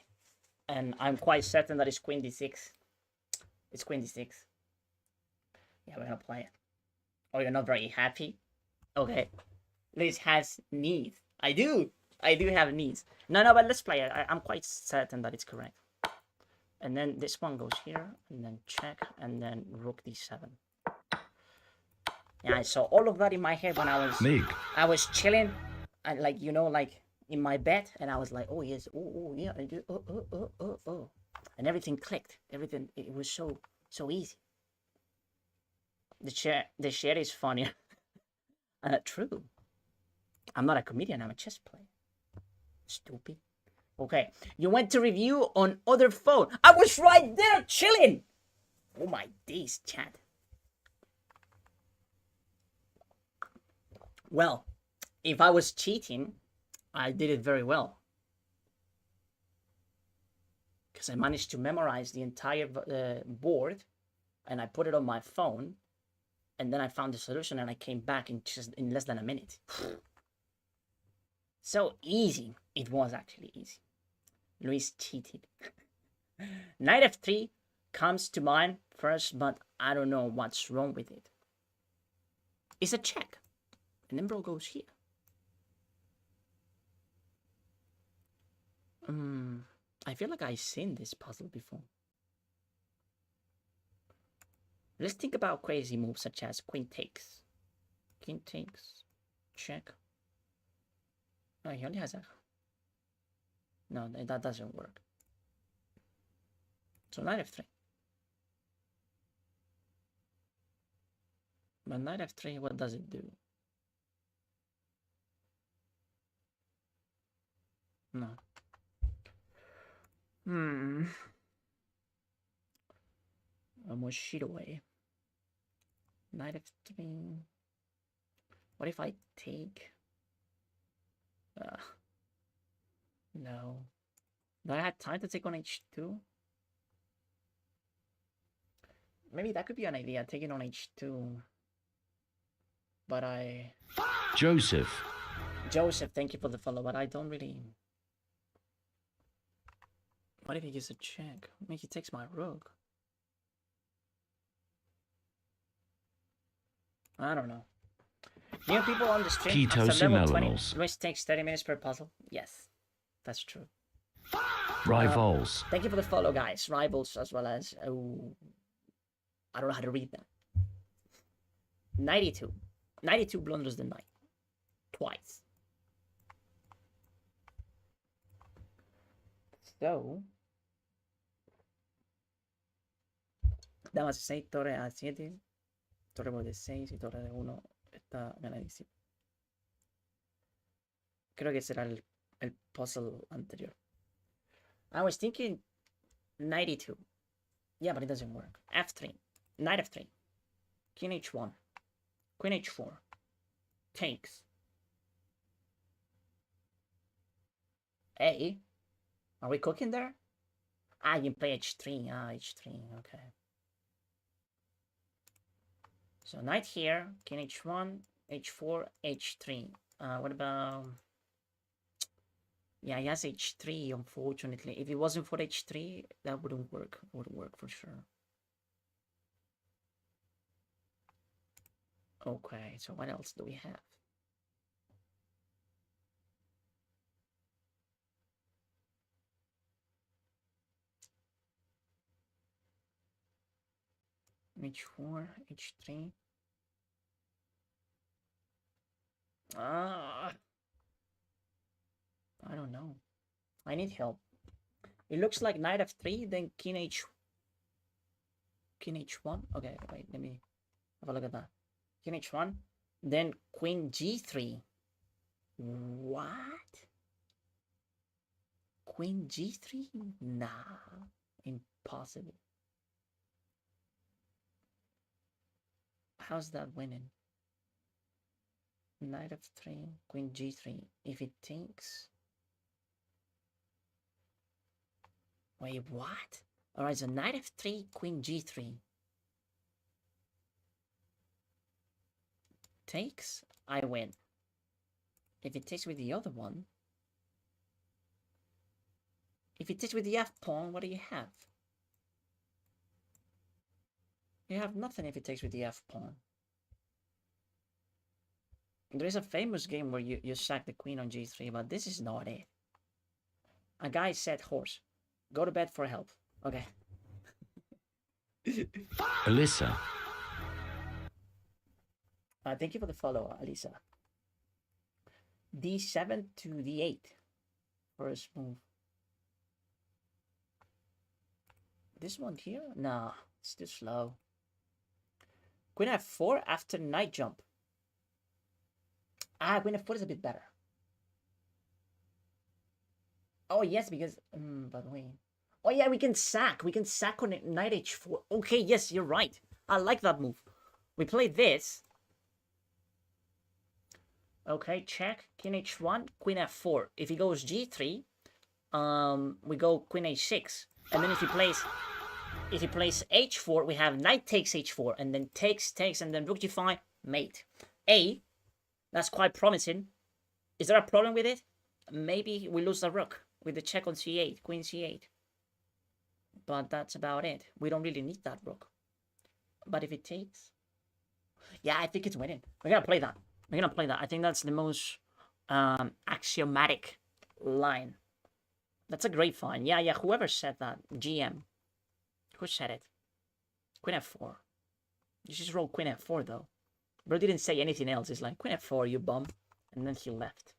And I'm quite certain that it's queen d6. It's queen d6. Yeah, we're gonna play it. Oh, you're not very happy? Okay. Liz has needs. I do have needs. No, but let's play it. I'm quite certain that it's correct. And then this one goes here, and then check, and then rook d7. Yeah, I saw all of that in my head when I was chilling, and like like in my bed, and I was like, oh yes, oh yeah, I do, oh, and everything clicked. Everything, it was so easy. The share is funny. True. I'm not a comedian. I'm a chess player. Stupid. Okay, you went to review on other phone. I was right there chilling. Oh my days, chat. Well, if I was cheating, I did it very well. Because I managed to memorize the entire board, and I put it on my phone, and then I found the solution, and I came back in less than a minute. So easy. It was actually easy. Luis cheated. Knight f3 comes to mind first, but I don't know what's wrong with it. It's a check. And then bro goes here. I feel like I've seen this puzzle before. Let's think about crazy moves such as queen takes. King takes. Check. Oh, he only has a... No, that doesn't work. So knight f3. But knight f3, what does it do? No. Almost sheet away. Knight f3. What if I take? No. Do I have time to take on h2? Maybe that could be an idea, taking on h2. But Joseph, Joseph, thank you for the follow, but I don't really... What if he gives a check? Maybe he takes my rook. I don't know. New people on the stream, after level 20, which takes 30 minutes per puzzle. Yes, that's true. Rivals. Thank you for the follow, guys. Rivals, as well as... Oh, I don't know how to read that. 92. 92 blunders the knight. Twice. So... Damas 6, torre a7, torre por d6 y torre d1 está ganadísimo. Creo que será el puzzle anterior. I was thinking 92. Yeah, but it doesn't work. F3. Knight f3. King h1. Queen h4. Takes. A. Are we cooking there? Ah, you can play h3. Ah, h3. Okay. So knight here. King h1. h4. h3. What about... Yeah, he has h3, unfortunately. If it wasn't for h3, that wouldn't work. It wouldn't work for sure. Okay, so what else do we have? h4, h3. I don't know. I need help. It looks like knight f3, then king h1. Okay, wait, let me have a look at that. King h1, then queen g3. What? Queen g3? Nah, impossible. How's that winning? Knight f3, queen g3. If it takes... Wait, what? Alright, so knight f3, queen g3. Takes, I win. If it takes with the other one... If it takes with the f-pawn, what do you have? You have nothing if it takes with the f-pawn. There is a famous game where you sack the queen on g3, but this is not it. A guy said horse. Go to bed for help. Okay. Alyssa. Thank you for the follow, Alisa. d7 to d8. First move. This one here? Nah, it's too slow. Queen f4 after knight jump. Ah, queen f4 is a bit better. Oh, yes, because... but wait. Oh, yeah, we can sack. We can sack on knight h4. Okay, yes, you're right. I like that move. We play this. Okay, check. King h1, queen f4. If he goes g3, we go queen h6. And then if he plays h4, we have knight takes h4, and then takes, and then rook g5, mate. That's quite promising. Is there a problem with it? Maybe we lose the rook with the check on c8, queen c8. But that's about it. We don't really need that rook. But if it takes... Yeah, I think it's winning. We're going to play that. We're going to play that. I think that's the most axiomatic line. That's a great find. Yeah, whoever said that. GM. Who said it? Queen f4. You just roll queen f4, though. Bro didn't say anything else. It's like, queen f4, you bum. And then he left.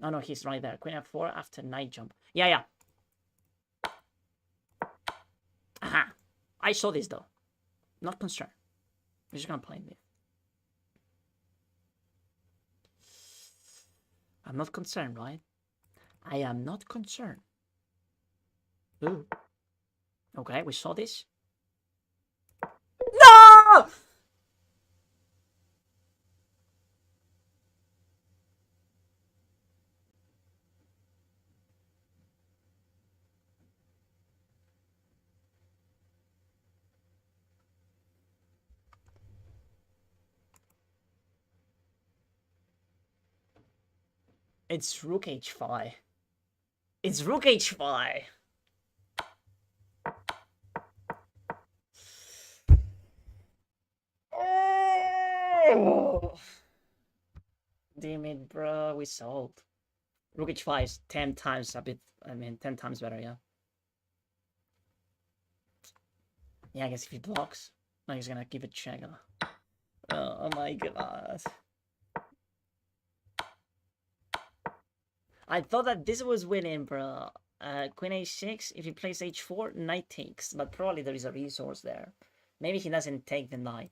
Oh, no, he's right there. Queen f4 after knight jump. Yeah. Aha. I saw this, though. Not concerned. We're just going to play it. I'm not concerned, right? I am not concerned. Ooh. Okay, we saw this. No! It's rook h5. It's rook h5. Oh! Damn it, bro. We solved. Rook h5 is 10 times a bit. I mean, 10 times better, yeah. Yeah, I guess if he blocks, now he's gonna give it check. Oh my god. I thought that this was winning, bro. Queen h6, if he plays h4, knight takes. But probably there is a resource there. Maybe he doesn't take the knight.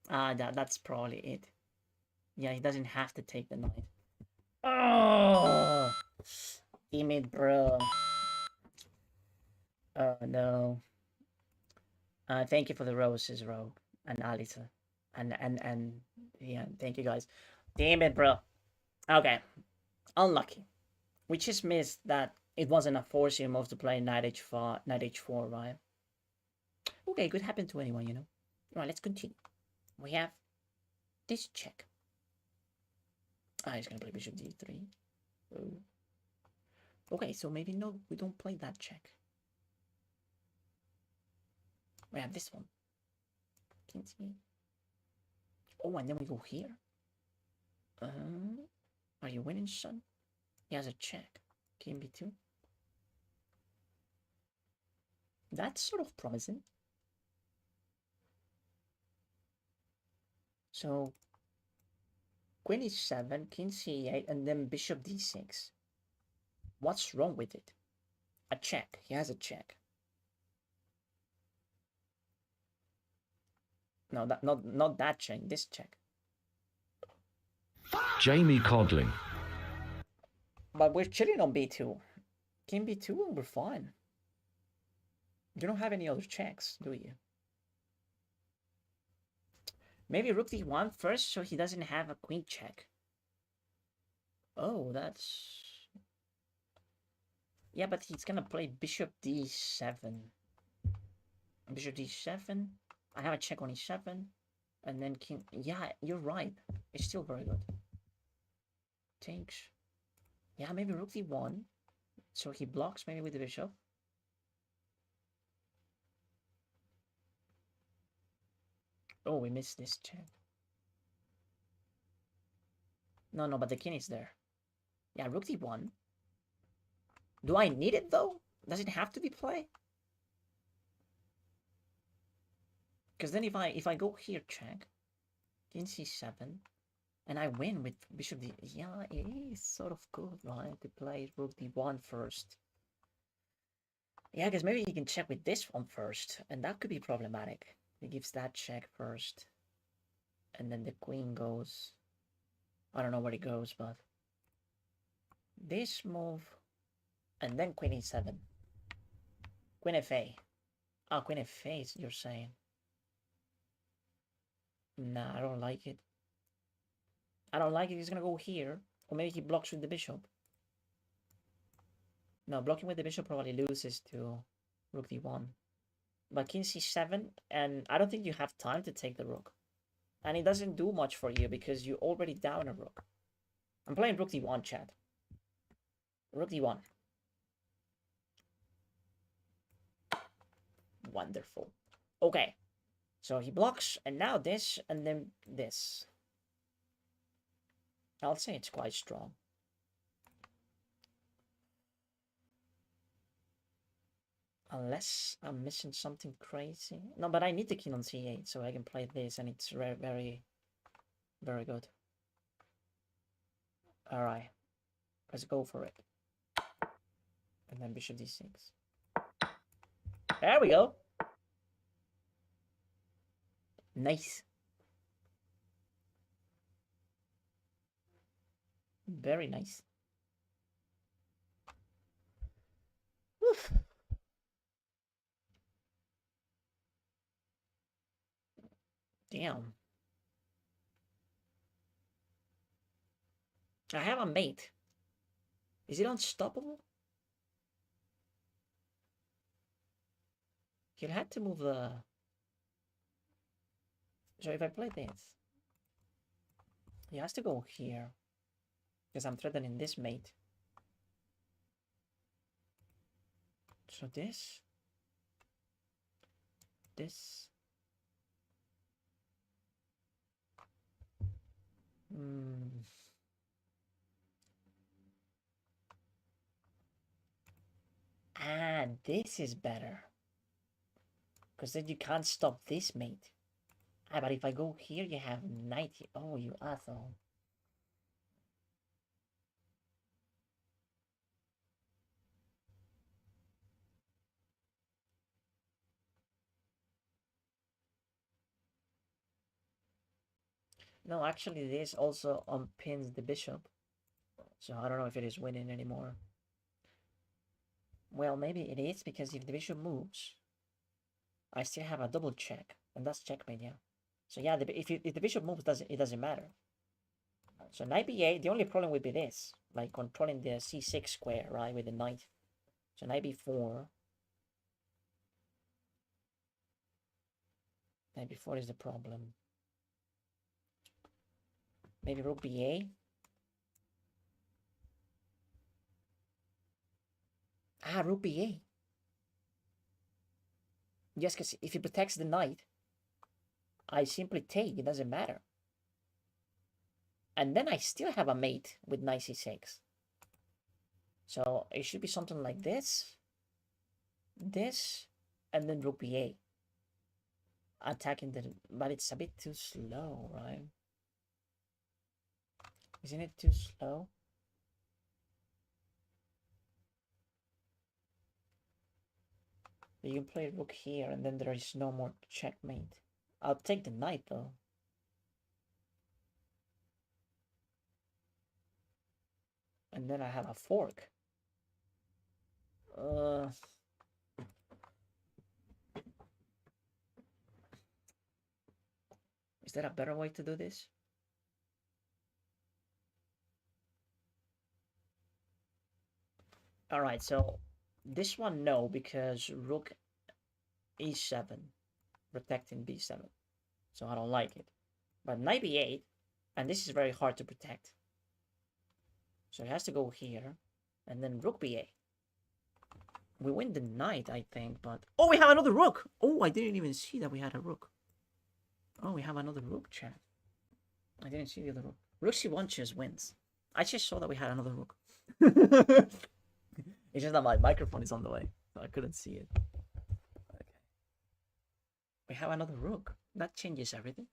That's probably it. Yeah, he doesn't have to take the knight. Oh! Damn it, bro. Oh, no. Thank you for the roses, Rogue. And Alita. And yeah, thank you guys. Damn it, bro. Okay. Unlucky. We just missed that it wasn't a forcing move to play knight h4, right? Okay, could happen to anyone, you know. Alright, let's continue. We have this check. He's gonna play bishop d3. Oh. Okay, so maybe no, we don't play that check. We have this one. King c8. Oh, and then we go here. Are you winning, son? He has a check. King b2. That's sort of promising. So, queen e7, king c8, and then bishop d6. What's wrong with it? A check. He has a check. No, not that check. This check. Jamie Codling. But we're chilling on b2. King b2 and we're fine. You don't have any other checks, do you? Maybe rook d1 first so he doesn't have a queen check. Oh, that's... Yeah, but he's gonna play bishop d7. Bishop d7. I have a check on e7. And then king... Yeah, you're right. It's still very good. Takes. Yeah, maybe rook d1. So he blocks maybe with the bishop. Oh, we missed this check. No, but the king is there. Yeah, rook d1. Do I need it though? Does it have to be play? Because then if I go here, check, king c7, and I win with bishop d, yeah, it is sort of good, right? To play rook d1 first. Yeah, because maybe he can check with this one first, and that could be problematic. He gives that check first, and then the queen goes. I don't know where it goes, but this move, and then queen e7, queen fa. Ah, queen fa, you're saying? Nah, I don't like it. I don't like it. He's gonna go here, or maybe he blocks with the bishop. No, blocking with the bishop probably loses to rook d1. But king c7, and I don't think you have time to take the rook. And it doesn't do much for you because you're already down a rook. I'm playing rook d1, chat. Rook d1. Wonderful. Okay. So he blocks, and now this, and then this. I'll say it's quite strong. Unless I'm missing something crazy. No, but I need the king on c8 so I can play this, and it's very, very good. Alright. Let's go for it. And then bishop d6. There we go. Nice. Very nice. Oof. Damn. I have a mate. Is it unstoppable? He'll have to move the... So if I play this, he has to go here. Because I'm threatening this mate. So this. Ah, this is better. Because then you can't stop this mate. Ah, but if I go here, you have 90. Oh, you asshole. No, actually, this also unpins the bishop. So I don't know if it is winning anymore. Well, maybe it is, because if the bishop moves, I still have a double check. And that's checkmate, yeah. So yeah, if the bishop moves, it doesn't matter. So knight b8, the only problem would be this. Like controlling the c6 square, right, with the knight. So knight b4. Knight b4 is the problem. Maybe rook ba. Ah, rook ba. Yes, because if it protects the knight, I simply take. It doesn't matter. And then I still have a mate with knight c6. So it should be something like this. This. And then rook ba. Attacking the... But it's a bit too slow, right? Isn't it too slow? You can play rook here, and then there is no more checkmate. I'll take the knight, though. And then I have a fork. Is there a better way to do this? Alright, so this one, no, because rook e7, protecting b7. So I don't like it. But knight b8, and this is very hard to protect. So it has to go here, and then rook ba. We win the knight, I think, but... Oh, we have another rook! Oh, I didn't even see that we had a rook. Oh, we have another rook, chat. I didn't see the other rook. Rook c1 just wins. I just saw that we had another rook. It's just that my microphone is on the way, so I couldn't see it. Okay. We have another rook. That changes everything.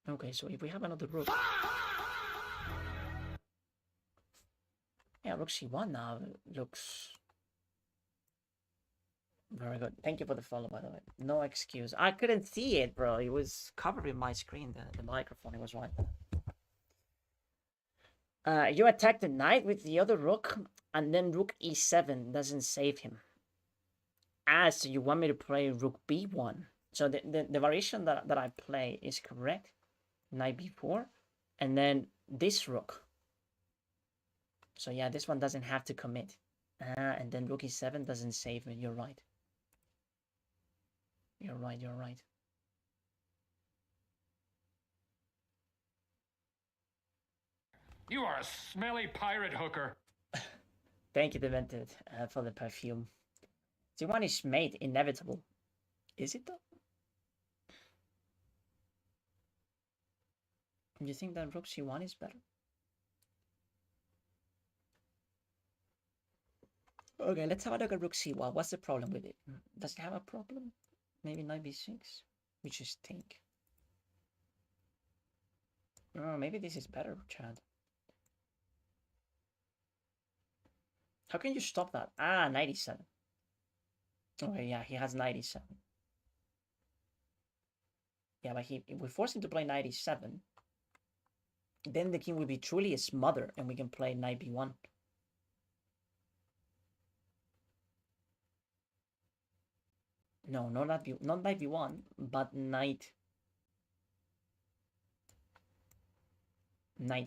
Okay, so if we have another rook... Yeah, rook c1 now looks... Very good. Thank you for the follow, by the way. No excuse. I couldn't see it, bro. It was covering my screen, the microphone. It was right there. You attack the knight with the other rook, and then rook e7 doesn't save him. Ah, so you want me to play rook b1. So the variation that I play is correct. Knight b4, and then this rook. So yeah, this one doesn't have to commit. And then rook e7 doesn't save me. You're right. You're right, you're right. You are a smelly pirate hooker. Thank you, Demented, for the perfume. C1 is mate, inevitable. Is it though? Do you think that rook c1 is better? Okay, let's have a look at rook c1. What's the problem with it? Does it have a problem? Maybe knight b6? We just think. Oh, maybe this is better, Chad. How can you stop that? Ah, 97. Okay, yeah, he has 97. Yeah, but if we force him to play 97, then the king will be truly a smother, and we can play knight b1. No, not knight b1, but knight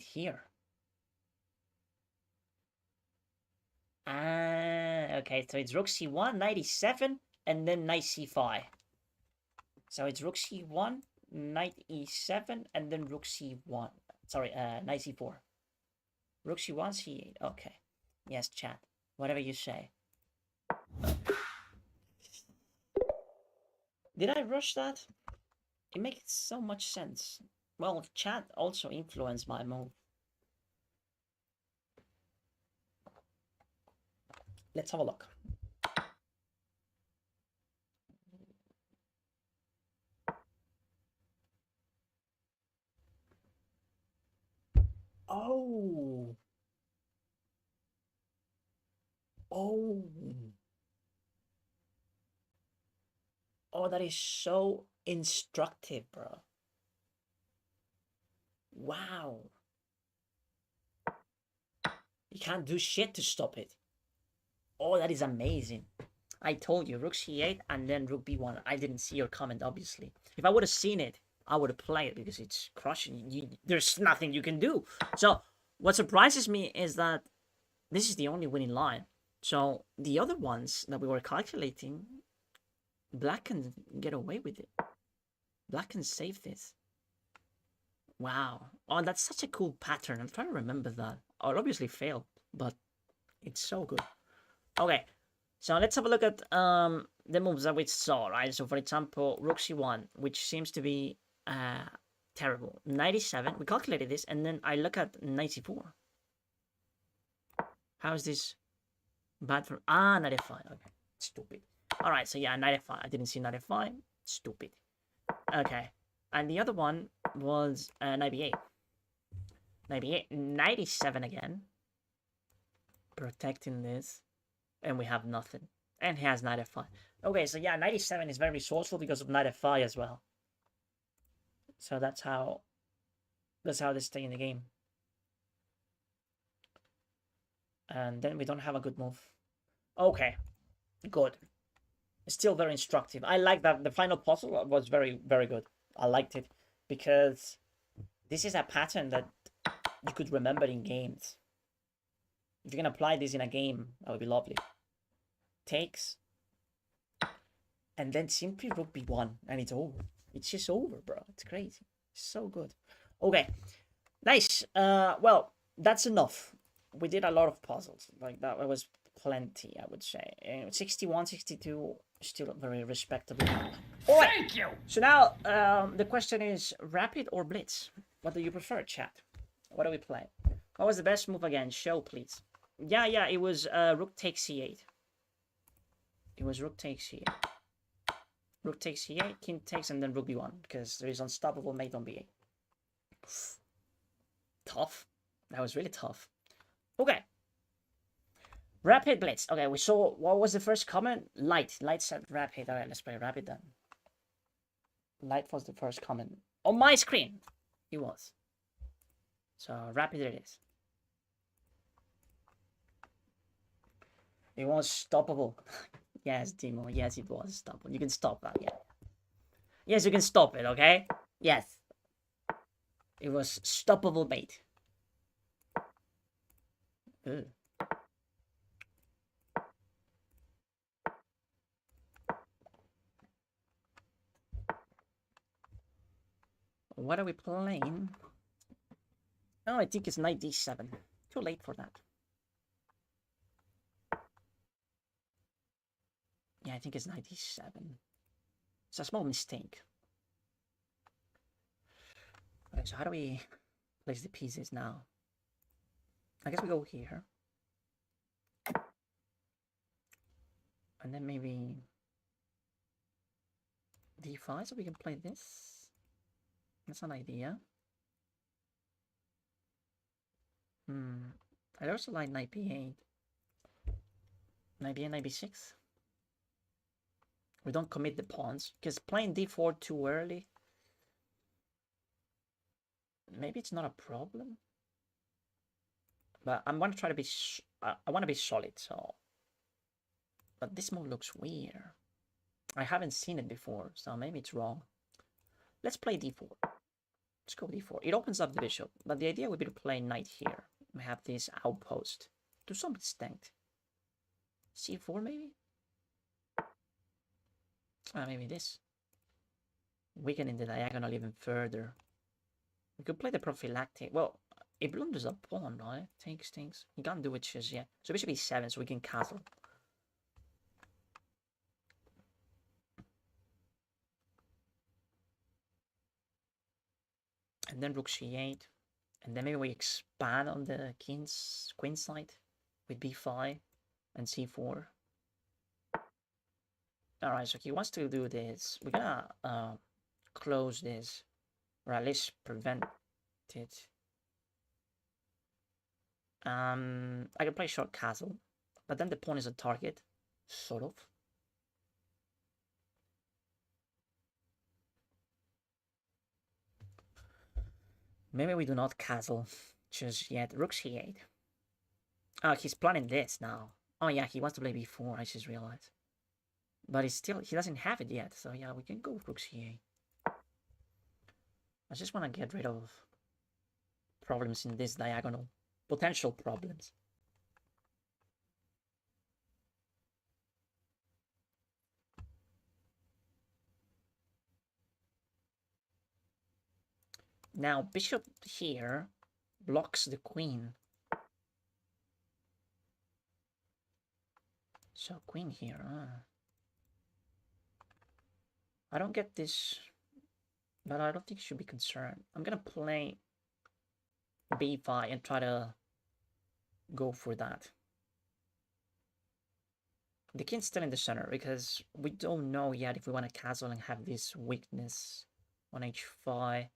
here. Ah, okay, so it's rook c1, knight e7, and then knight c5. So it's rook c1, knight e7, and then rook c1. Sorry, knight c4. Rook c1, c8. Okay. Yes, chat. Whatever you say. Did I rush that? It makes so much sense. Well, chat also influenced my move. Let's have a look. Oh. Oh. Oh, that is so instructive, bro. Wow. You can't do shit to stop it. Oh, that is amazing. I told you, rook c8 and then rook b1. I didn't see your comment, obviously. If I would have seen it, I would have played because it's crushing. There's nothing you can do. So, what surprises me is that this is the only winning line. So, the other ones that we were calculating, black can get away with it. Black can save this. Wow. Oh, that's such a cool pattern. I'm trying to remember that. I'll obviously fail, but it's so good. Okay. So let's have a look at the moves that we saw, right? So for example, rook c1, which seems to be terrible. 97, we calculated this, and then I look at 94. How is this bad for... 95, okay. Stupid. Alright, so yeah, 95. I didn't see 95. Stupid. Okay. And the other one was 98. 98. 97 again. Protecting this. And we have nothing. And he has 95. Okay, so yeah, 97 is very resourceful because of 95 as well. So that's how they stay in the game. And then we don't have a good move. Okay, good. Still very instructive. I like that the final puzzle was very, very good. I liked it because this is a pattern that you could remember in games. If you can apply this in a game, that would be lovely. Takes. And then simply rook b1 and it's over. It's just over, bro. It's crazy. It's so good. Okay. Nice. Well, that's enough. We did a lot of puzzles. Like that was plenty, I would say. 61, 62, still very respectable. All right. Thank you. So now the question is rapid or blitz? What do you prefer, chat? What do we play? What was the best move again? Show, please. Yeah, it was rook takes c8. It was rook takes c8. Rook takes c8, king takes, and then rook b1, because there is unstoppable mate on b8. Tough. That was really tough. Okay. Rapid blitz. Okay, we saw, what was the first comment? Light. Light said rapid. Alright, let's play rapid then. Light was the first comment. On my screen, it was. So, rapid it is. It was stoppable. Yes, Timo. Yes, it was stoppable. You can stop that, yeah. Yes, you can stop it, okay? Yes. It was stoppable bait. Ugh. What are we playing? Oh, I think it's knight d7. Too late for that. Yeah, I think it's knight d7. It's a small mistake. Okay, so how do we place the pieces now? I guess we go here. And then maybe d5, so we can play this. That's an idea. I also like knight b8. Knight b8, knight b6. We don't commit the pawns, because playing d4 too early, maybe it's not a problem. But I'm gonna try to be, I want to be solid, so. But this move looks weird. I haven't seen it before, so maybe it's wrong. Let's play d4. Let's go d4. It opens up the bishop, but the idea would be to play knight here. We have this outpost to some extent. c4 maybe? Maybe this. weakening the diagonal even further. We could play the prophylactic. Well, it blunders a pawn, right? Takes. He can't do it just yet. So bishop e7, so we can castle. And then rook c8. And then maybe we expand on the queen side with b5 and c4. Alright, so he wants to do this. We're gonna close this, or at least prevent it. I can play short castle, but then the pawn is a target, sort of. Maybe we do not castle just yet. Rook c8. Oh, he's planning this now. Oh yeah, he wants to play b4, I just realized. But he doesn't have it yet, so yeah, we can go rook c8. I just want to get rid of problems in this diagonal. Potential problems. Now, bishop here blocks the queen. So, queen here. I don't get this, but I don't think you should be concerned. I'm gonna play b5 and try to go for that. The king's still in the center because we don't know yet if we want to castle and have this weakness on h5.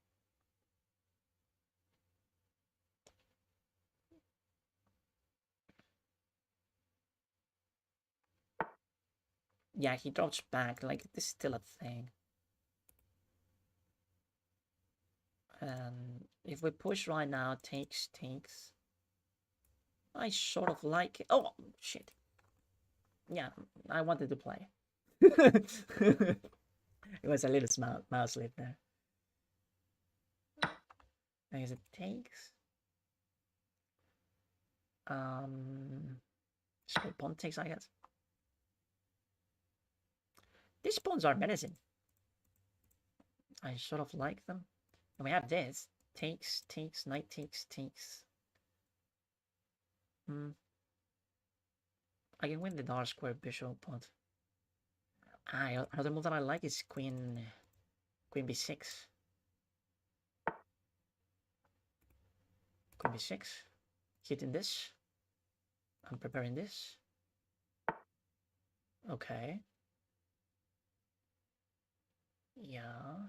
Yeah, he drops back, like this is still a thing. And if we push right now, takes. I sort of like it. Oh, shit. Yeah, I wanted to play. It was a little mouse slip there. I guess it takes. So pawn takes, I guess. These pawns are menacing. I sort of like them. And we have this. Takes, knight takes. I can win the dark square bishop, but another move that I like is queen b6. Queen b6. Hitting this. I'm preparing this. Okay. Yeah.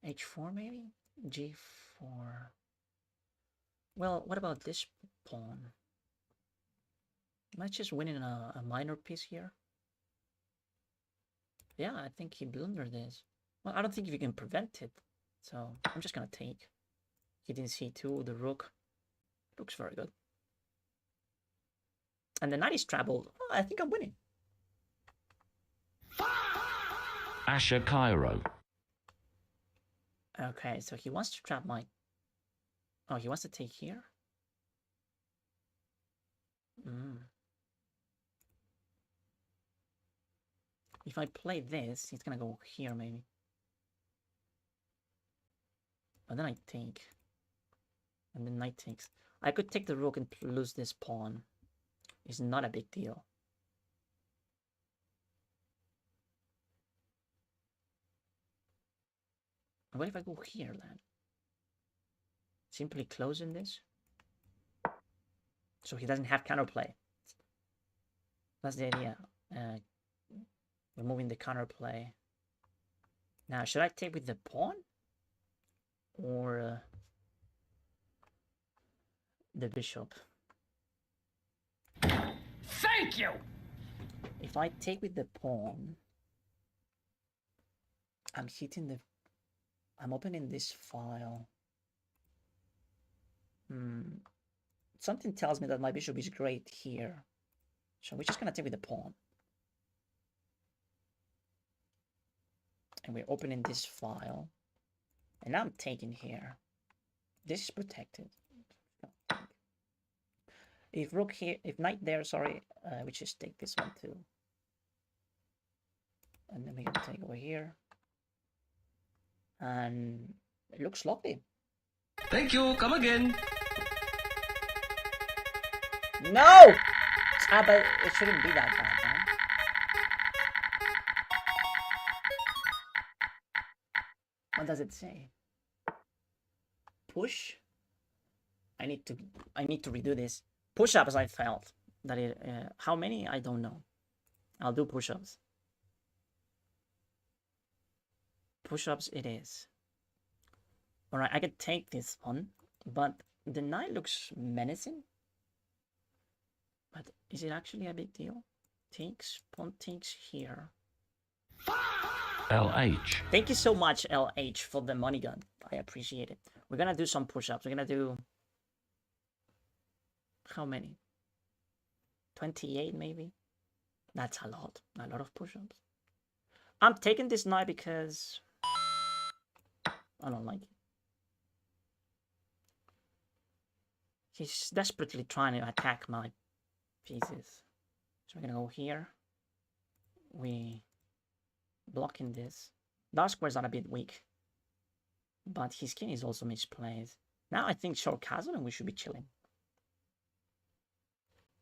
h4 maybe? g4. Well, what about this pawn? Am I just winning a minor piece here? Yeah, I think he blundered this. Well, I don't think you can prevent it. So I'm just gonna take. Hitting c2, the rook. Looks very good. And the knight is traveled. Oh, I think I'm winning. Asher Cairo. Okay, so he wants to trap my... Oh, he wants to take here? If I play this, he's gonna go here maybe. But then I take. And then knight takes. I could take the rook and lose this pawn. It's not a big deal. What if I go here then? Simply closing this? So he doesn't have counterplay. That's the idea. Removing the counterplay. Now, should I take with the pawn? Or the bishop? Thank you! If I take with the pawn, I'm hitting the... I'm opening this file. Something tells me that my bishop is great here. So we're just gonna take with the pawn. And we're opening this file. And I'm taking here. This is protected. If rook here, if knight there, sorry, we just take this one too. And then we can take over here. And it looks lovely. Thank you. Come again. No! Ah, but it shouldn't be that bad, man. What does it say? Push? I need to redo this. Push-ups I felt. That it, how many? I don't know. I'll do push-ups. Push-ups it is. Alright, I could take this one, but the knight looks menacing. But is it actually a big deal? Takes, pawn takes here. LH. Thank you so much, LH, for the money gun. I appreciate it. We're gonna do some push-ups. We're gonna do... How many? 28 maybe? That's a lot. A lot of push-ups. I'm taking this knight because... I don't like it. He's desperately trying to attack my pieces. So we're gonna go here. We blocking this. Dark squares are a bit weak. But his king is also misplaced. Now I think short castle and we should be chilling.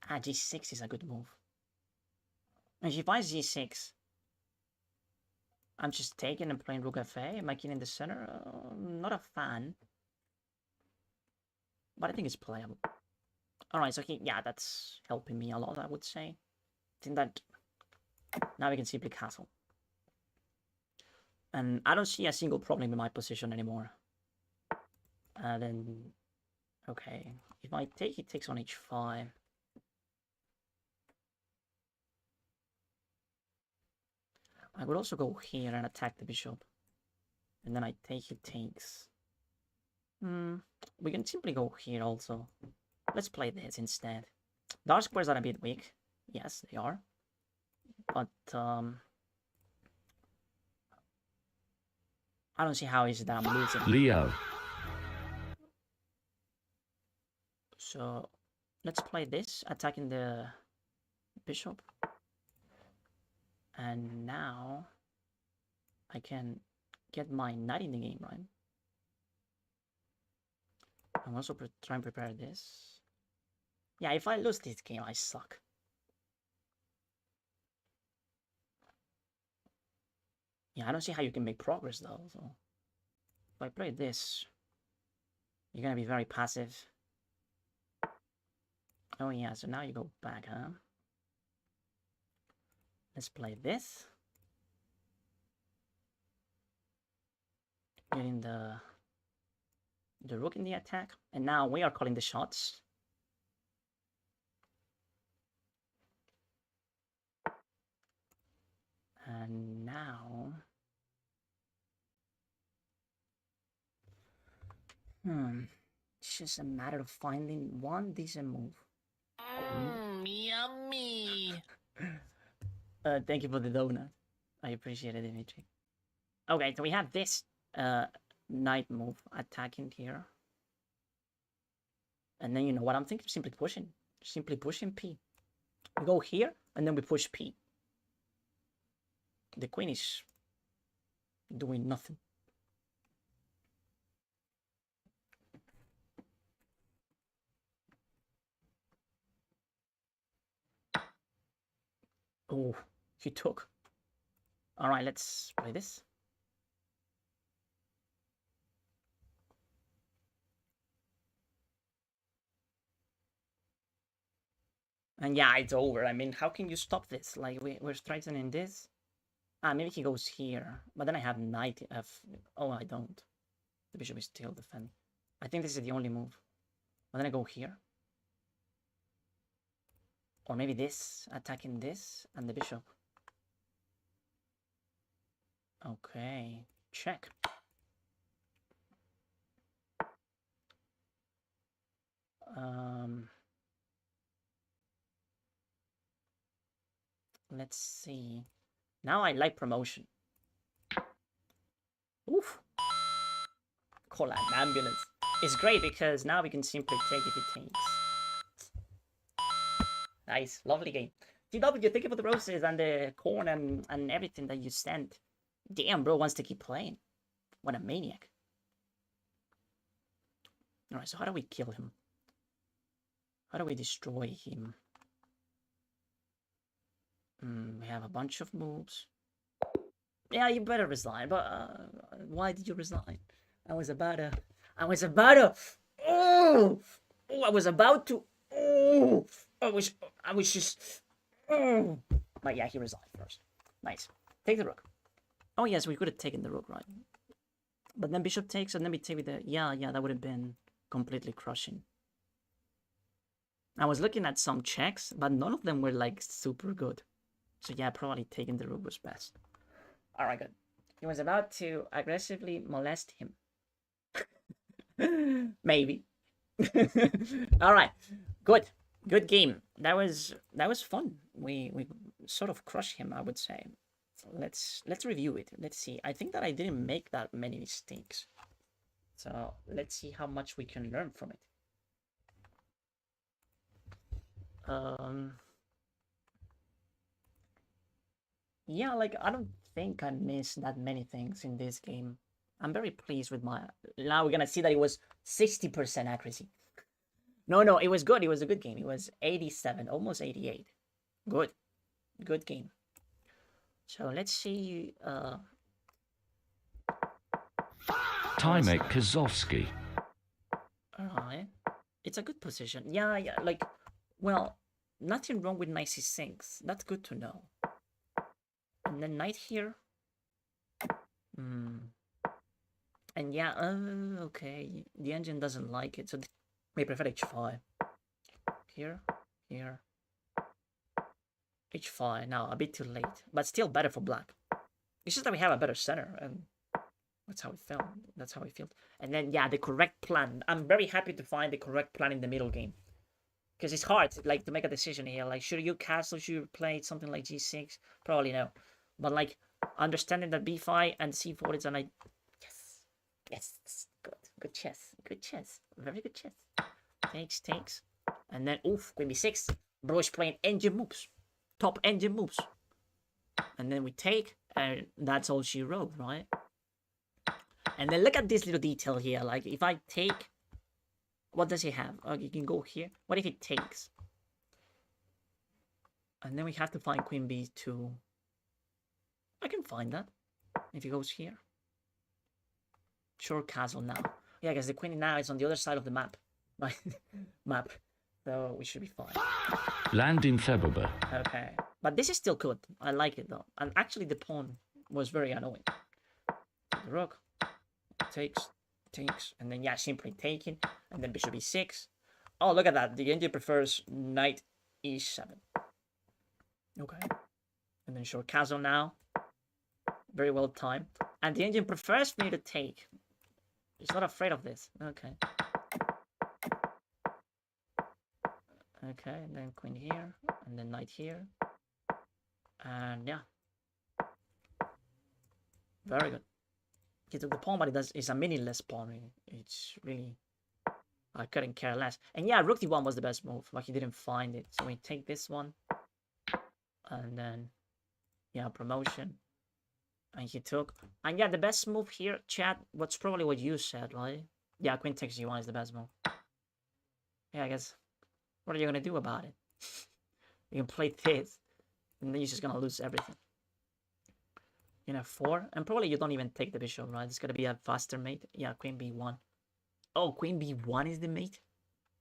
Ah, g6 is a good move. And if I g6, I'm just taking and playing rook f8. My king in the center. Not a fan. But I think it's playable. Alright, so yeah, that's helping me a lot, I would say. I think that now we can simply castle. And I don't see a single problem in my position anymore. Then, okay, if I take, he takes on h5. I would also go here and attack the bishop. And then I take, he takes. We can simply go here also. Let's play this instead. Dark squares are a bit weak. Yes, they are. But, I don't see how is it that I'm losing. Leo. So, let's play this, attacking the bishop. And now, I can get my knight in the game, right? I'm also trying to prepare this. Yeah, if I lose this game, I suck. Yeah, I don't see how you can make progress though. So if I play this, you're gonna be very passive. Oh yeah, so now you go back, huh? Let's play this. Getting the rook in the attack, and now we are calling the shots. And now, it's just a matter of finding one decent move. Yummy. Thank you for the donut. I appreciate it, Dimitri. Okay, so we have this knight move attacking here. And then you know what I'm thinking? Simply pushing P. We go here, and then we push P. The queen is doing nothing. Oh, he took. Alright, let's play this. And yeah, it's over. I mean, how can you stop this? Like, we're strengthening this. Ah, maybe he goes here. But then I have knight f... Oh, I don't. The bishop is still defending. I think this is the only move. But then I go here. Or maybe this, attacking this, and the bishop. Okay, check. Let's see. Now I like promotion. Oof. Call an ambulance. It's great because now we can simply take if it takes. Nice, lovely game. TW, thank you for the roses and the corn and everything that you sent. Damn, bro wants to keep playing. What a maniac. Alright, so how do we kill him? How do we destroy him? We have a bunch of moves. Yeah, you better resign, but why did you resign? I was about to... Oh! Oh! I was about to... Oh! I was just... Oh! But yeah, he resigned first. Nice. Take the rook. Oh yes, we could have taken the rook, right? But then bishop takes, and then we take with the... Yeah, that would have been completely crushing. I was looking at some checks, but none of them were like super good. So yeah, probably taking the rook was best. Alright, good. He was about to aggressively molest him. Maybe. Alright, good. Good game. That was fun. We sort of crushed him, I would say. Let's review it. Let's see. I think that I didn't make that many mistakes. So let's see how much we can learn from it. Yeah, like I don't think I missed that many things in this game. I'm very pleased with my... Now we're gonna see that it was 60% accuracy. No, it was good. It was a good game. It was 87, almost 88. Good. Good game. So let's see... Timek Kozovsky. Alright. It's a good position. Yeah, like... Well, nothing wrong with knight c6. That's good to know. And then knight here. And yeah, okay. The engine doesn't like it, so we prefer h5. Here. h5. Now, a bit too late, but still better for black. It's just that we have a better center, and that's how it felt. That's how it feels. And then, yeah, the correct plan. I'm very happy to find the correct plan in the middle game. Because it's hard, like, to make a decision here. Like, should you castle? Should you play something like g6? Probably no. But, like, understanding that b5 and c4 is a nice... Yes. Good chess. Very good chess. Takes. And then, oof, queen b6. Bro is playing engine moves. Top engine moves. And then we take, and that's all she wrote, right? And then look at this little detail here. Like, if I take... What does he have? Oh, you can go here. What if he takes? And then we have to find queen b2. I can find that. If he goes here. Sure, castle now. Yeah, because the queen now is on the other side of the map. Map. So we should be fine. Land in February. Okay. But this is still good. I like it though. And actually the pawn was very annoying. The rook. Takes. And then yeah, simply taking. And then bishop e6. Oh, look at that. The engine prefers knight e7. Okay. And then short castle now. Very well timed. And the engine prefers me to take. He's not afraid of this. Okay. Okay, and then queen here. And then knight here. And yeah. Very good. He took the pawn, but it's a meaningless pawn. It's really... I couldn't care less. And yeah, rook d1 was the best move. Like, he didn't find it. So we take this one. And then... Yeah, promotion. And he took... And yeah, the best move here, chat, what's probably what you said, right? Yeah, queen takes g1 is the best move. Yeah, I guess... What are you gonna do about it? You can play this. And then you're just gonna lose everything. You know, 4. And probably you don't even take the bishop, right? It's gonna be a faster mate. Yeah, queen b1. Oh, queen b1 is the mate?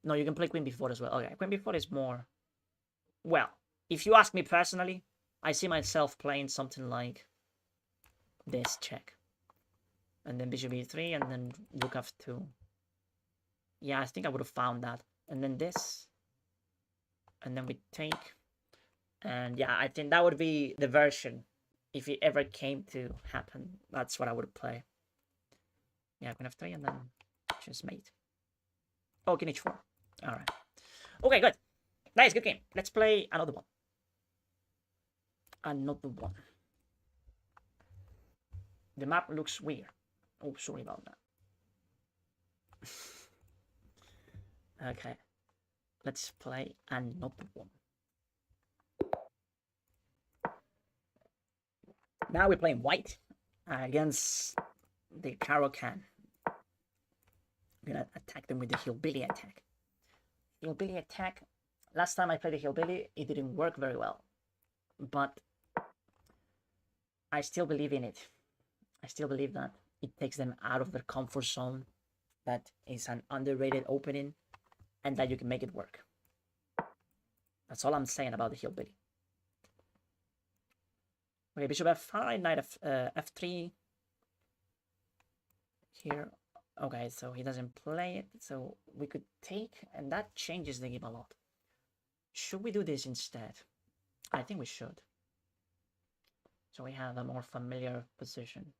No, you can play queen b4 as well. Okay, queen b4 is more... Well, if you ask me personally, I see myself playing something like this check. And then bishop e3, and then rook f2. Yeah, I think I would have found that. And then this. And then we take. And yeah, I think that would be the version. If it ever came to happen, that's what I would play. Yeah, queen f3, and then just mate. Oh, king h4. Alright. Okay, good. Nice, good game. Let's play another one. Another one. The map looks weird. Oh, sorry about that. Okay. Let's play another one. Now we're playing white against the Caro-Can. I'm gonna attack them with the Hillbilly attack. Hillbilly attack. Last time I played the Hillbilly, it didn't work very well. But I still believe in it. I still believe that it takes them out of their comfort zone. That is an underrated opening, and that you can make it work. That's all I'm saying about the Hillbilly. Okay, bishop f5, knight f3. Here. Okay, so he doesn't play it, so we could take, and that changes the game a lot. Should we do this instead? I think we should. So we have a more familiar position.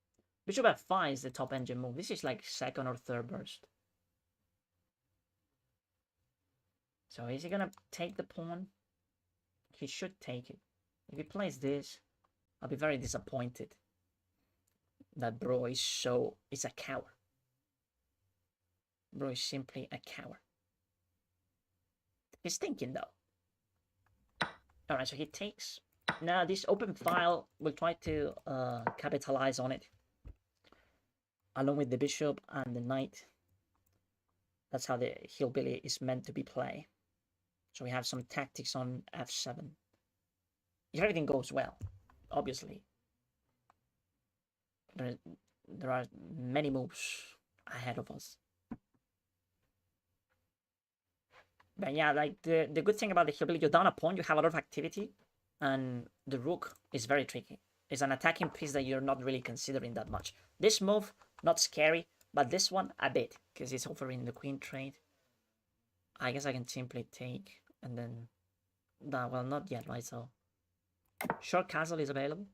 Bishop f5 is the top engine move. This is like second or third burst. So is he gonna take the pawn? He should take it. If he plays this, I'll be very disappointed that bro is a coward. Bro is simply a coward. He's thinking though. Alright, so he takes. Now this open file will try to capitalize on it. Along with the bishop and the knight. That's how the Hillbilly is meant to be played. So we have some tactics on f7. If everything goes well, obviously. There are many moves ahead of us. But yeah, like the good thing about the Hillbilly, you're down a pawn, you have a lot of activity, and the rook is very tricky. It's an attacking piece that you're not really considering that much. This move, not scary, but this one, a bit, because it's offering the queen trade. I guess I can simply take, and then... No, well, not yet, right? So, short castle is available.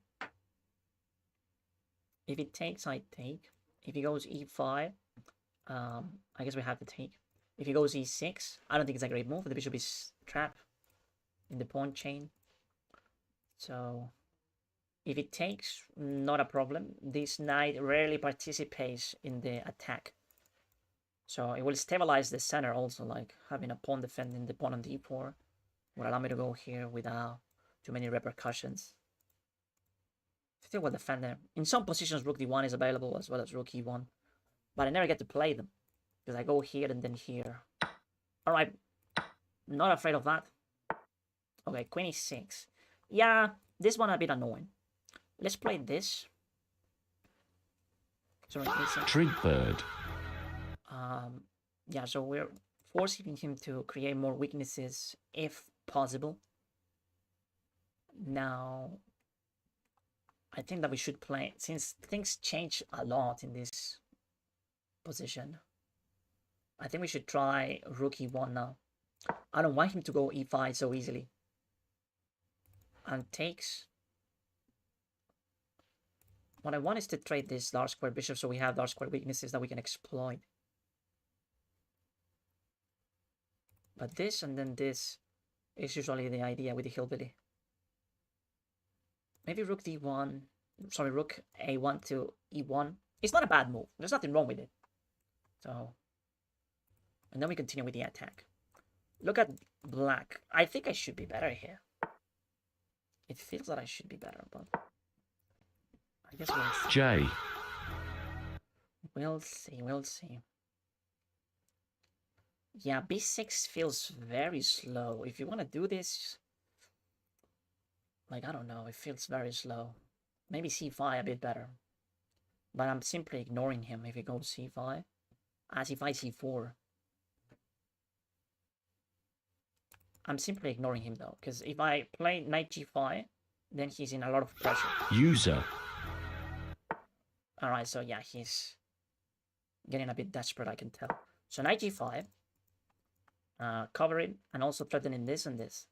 If it takes, I take. If he goes e5, I guess we have to take. If he goes e6, I don't think it's a great move. The bishop is trapped in the pawn chain. So, if it takes, not a problem. This knight rarely participates in the attack. So it will stabilize the center also, like having a pawn defending the pawn on d4 will allow me to go here without too many repercussions. Still will defend there. In some positions, rook d1 is available as well as rook e1. But I never get to play them. Because I go here and then here. Alright. Not afraid of that. Okay, queen e6. Yeah, this one a bit annoying. Let's play this. Sorry, Trig bird. Yeah, so we're forcing him to create more weaknesses if possible. Now, I think that we should play, since things change a lot in this position, I think we should try rook e1 now. I don't want him to go e5 so easily. And takes. What I want is to trade this dark square bishop so we have dark square weaknesses that we can exploit. But this and then this is usually the idea with the Hillbilly. Maybe rook d1, sorry, rook a1 to e1. It's not a bad move. There's nothing wrong with it. So, and then we continue with the attack. Look at black. I think I should be better here. It feels that I should be better, but I guess we'll see. J. We'll see, we'll see. Yeah, b6 feels very slow. If you want to do this, like, I don't know, it feels very slow. Maybe c5 a bit better. But I'm simply ignoring him if he goes c5. As if I c4. I'm simply ignoring him though, because if I play knight g5, then he's in a lot of pressure. User. Alright, so yeah, he's getting a bit desperate, I can tell. So knight g5. Covering and also threatening this and this.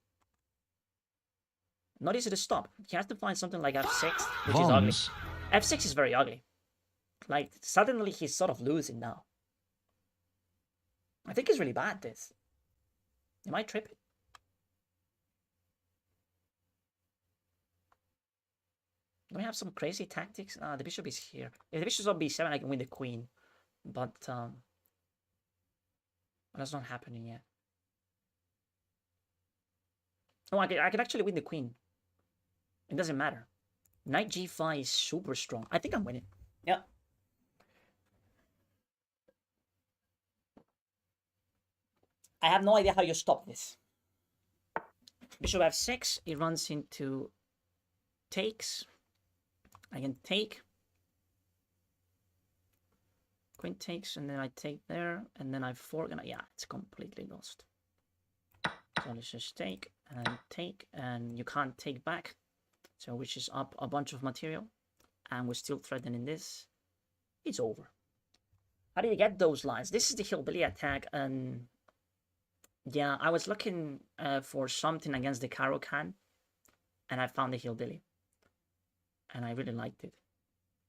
Not easy to stop. He has to find something like f6, which is ugly. f6 is very ugly. Like, suddenly he's sort of losing now. I think it's really bad, this. Am I tripping? Do we have some crazy tactics? The bishop is here. If the bishop's on b7, I can win the queen. But, that's not happening yet. Oh, I can actually win the queen. It doesn't matter. Knight g5 is super strong. I think I'm winning. Yeah. I have no idea how you stop this. Bishop f6, it runs into takes. I can take. Queen takes, and then I take there, and then I fork, and yeah, it's completely lost. So let's just take, and you can't take back. So which is up a bunch of material, and we're still threatening this. It's over. How do you get those lines? This is the hillbilly attack, and yeah, I was looking for something against the Caro-Kann, and I found the hillbilly, and I really liked it.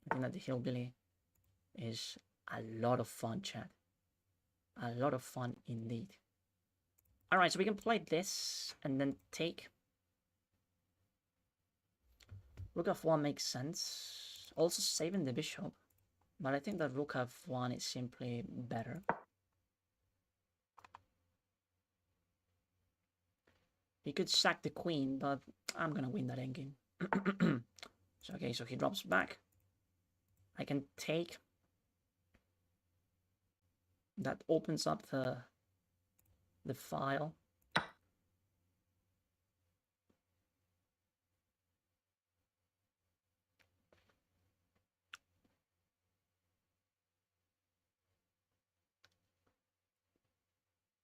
I think that the hillbilly is a lot of fun, chat. A lot of fun indeed. All right, so we can play this and then take. Rook f1 makes sense. Also saving the bishop, but I think that rook f1 is simply better. He could sack the queen, but I'm gonna win that endgame. So okay, so he drops back. I can take. That opens up the file.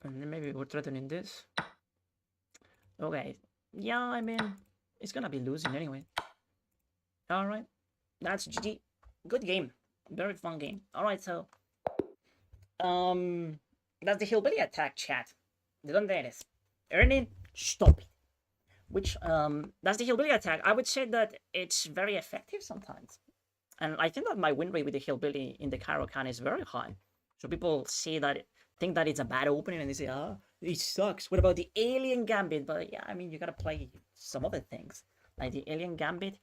And then maybe we're threatening this. Okay, yeah, I mean, it's gonna be losing anyway. Alright, that's GG. Good game. Very fun game. Alright, so that's the hillbilly attack, chat. ¿De dónde eres? Ernie, stop it. Which that's the hillbilly attack. I would say that it's very effective sometimes. And I think that my win rate with the hillbilly in the Caro-Kann is very high. So people see that, think that it's a bad opening, and they say, ah, it sucks. What about the alien gambit? But yeah, I mean, you gotta play some other things. Like the alien gambit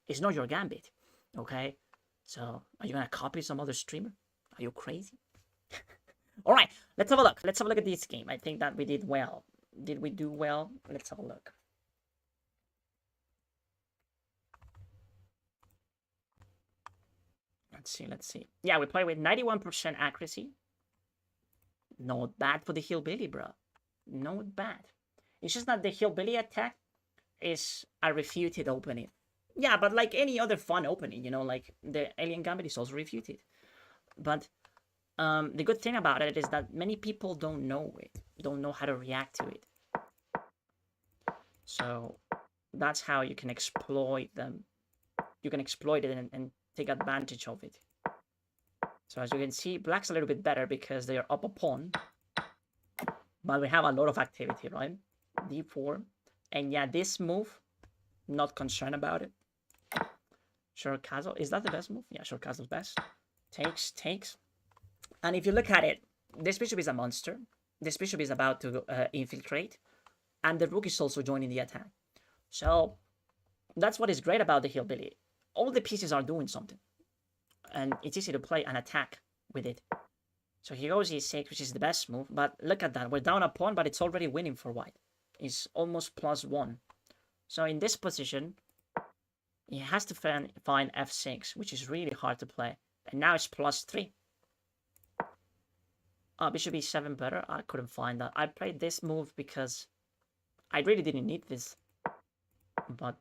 is not your gambit, okay? So are you gonna copy some other streamer? Are you crazy? All right, let's have a look. Let's have a look at this game. I think that we did well. Did we do well? Let's have a look. Let's see. Yeah, we play with 91% accuracy. Not bad for the hillbilly, bro. Not bad. It's just that the hillbilly attack is a refuted opening. Yeah, but like any other fun opening, you know, like the alien gambit is also refuted. But the good thing about it is that many people don't know it, don't know how to react to it. So that's how you can exploit them. You can exploit it and take advantage of it. So as you can see, black's a little bit better because they are up a pawn. But we have a lot of activity, right? d4. And yeah, this move, not concerned about it. Short castle, is that the best move? Yeah, short castle's best. Takes, takes. And if you look at it, this bishop is a monster. This bishop is about to infiltrate. And the rook is also joining the attack. So that's what is great about the hillbilly. All the pieces are doing something. And it's easy to play an attack with it. So he goes e6, which is the best move. But look at that. We're down a pawn, but it's already winning for white. It's almost +1. So in this position, he has to find f6, which is really hard to play. And now it's +3. Bishop e7 better. I couldn't find that. I played this move because I really didn't need this. But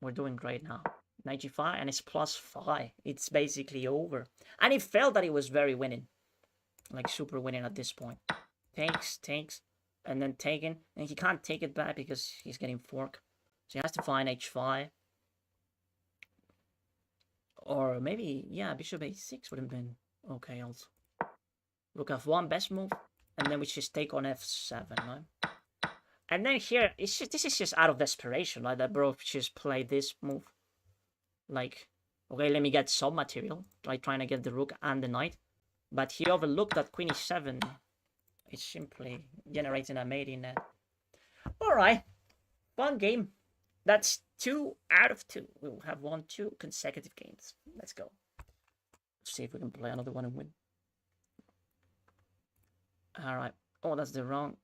we're doing great now. Knight g5, and it's +5. It's basically over. And it felt that it was very winning. Like super winning at this point. Takes, takes, and then taken. And he can't take it back because he's getting fork. So he has to find h5. Or maybe, yeah, bishop a6 would have been okay also. Rook f1, best move. And then we just take on f7, right? And then here, it's just, this is just out of desperation, like that bro just played this move. Like, okay, let me get some material. Like trying to get the rook and the knight. But he overlooked that queen e7. It's simply generating a mating net. Alright, fun game. That's 2 out of 2. We will have won 2 consecutive games. Let's go. Let's see if we can play another one and win. Alright. Oh, that's the wrong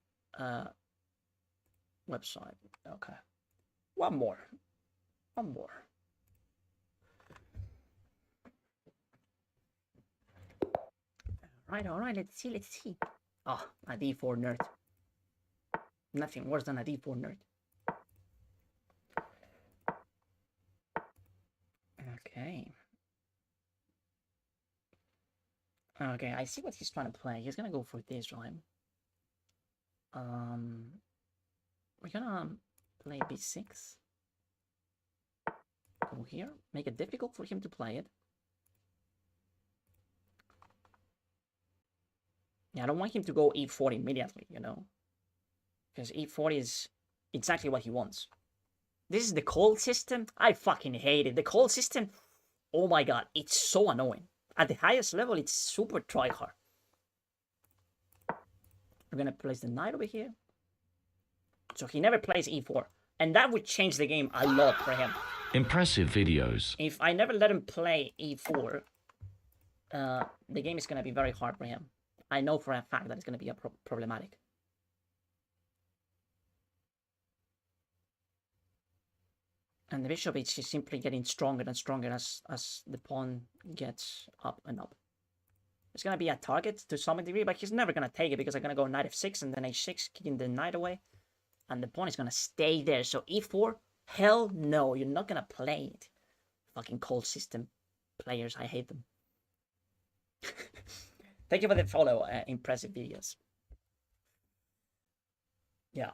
website. Okay. One more. One more. Alright, let's see. Oh, a d4 nerd. Nothing worse than a d4 nerd. Okay. Okay, I see what he's trying to play. He's gonna go for this, right? We're gonna play b6. Go here. Make it difficult for him to play it. Yeah, I don't want him to go e4 immediately, you know? Because e4 is exactly what he wants. This is the call system. I fucking hate it. The call system, oh my god, it's so annoying. At the highest level, it's super tryhard. We're gonna place the knight over here. So he never plays e4. And that would change the game a lot for him. Impressive videos. If I never let him play e4, the game is gonna be very hard for him. I know for a fact that it's gonna be problematic. And the bishop is just simply getting stronger and stronger as the pawn gets up and up. It's going to be a target to some degree, but he's never going to take it because I'm going to go knight f6 and then h6, kicking the knight away. And the pawn is going to stay there. So e4, hell no, you're not going to play it. Fucking cold system players, I hate them. Thank you for the follow, impressive videos. Yeah,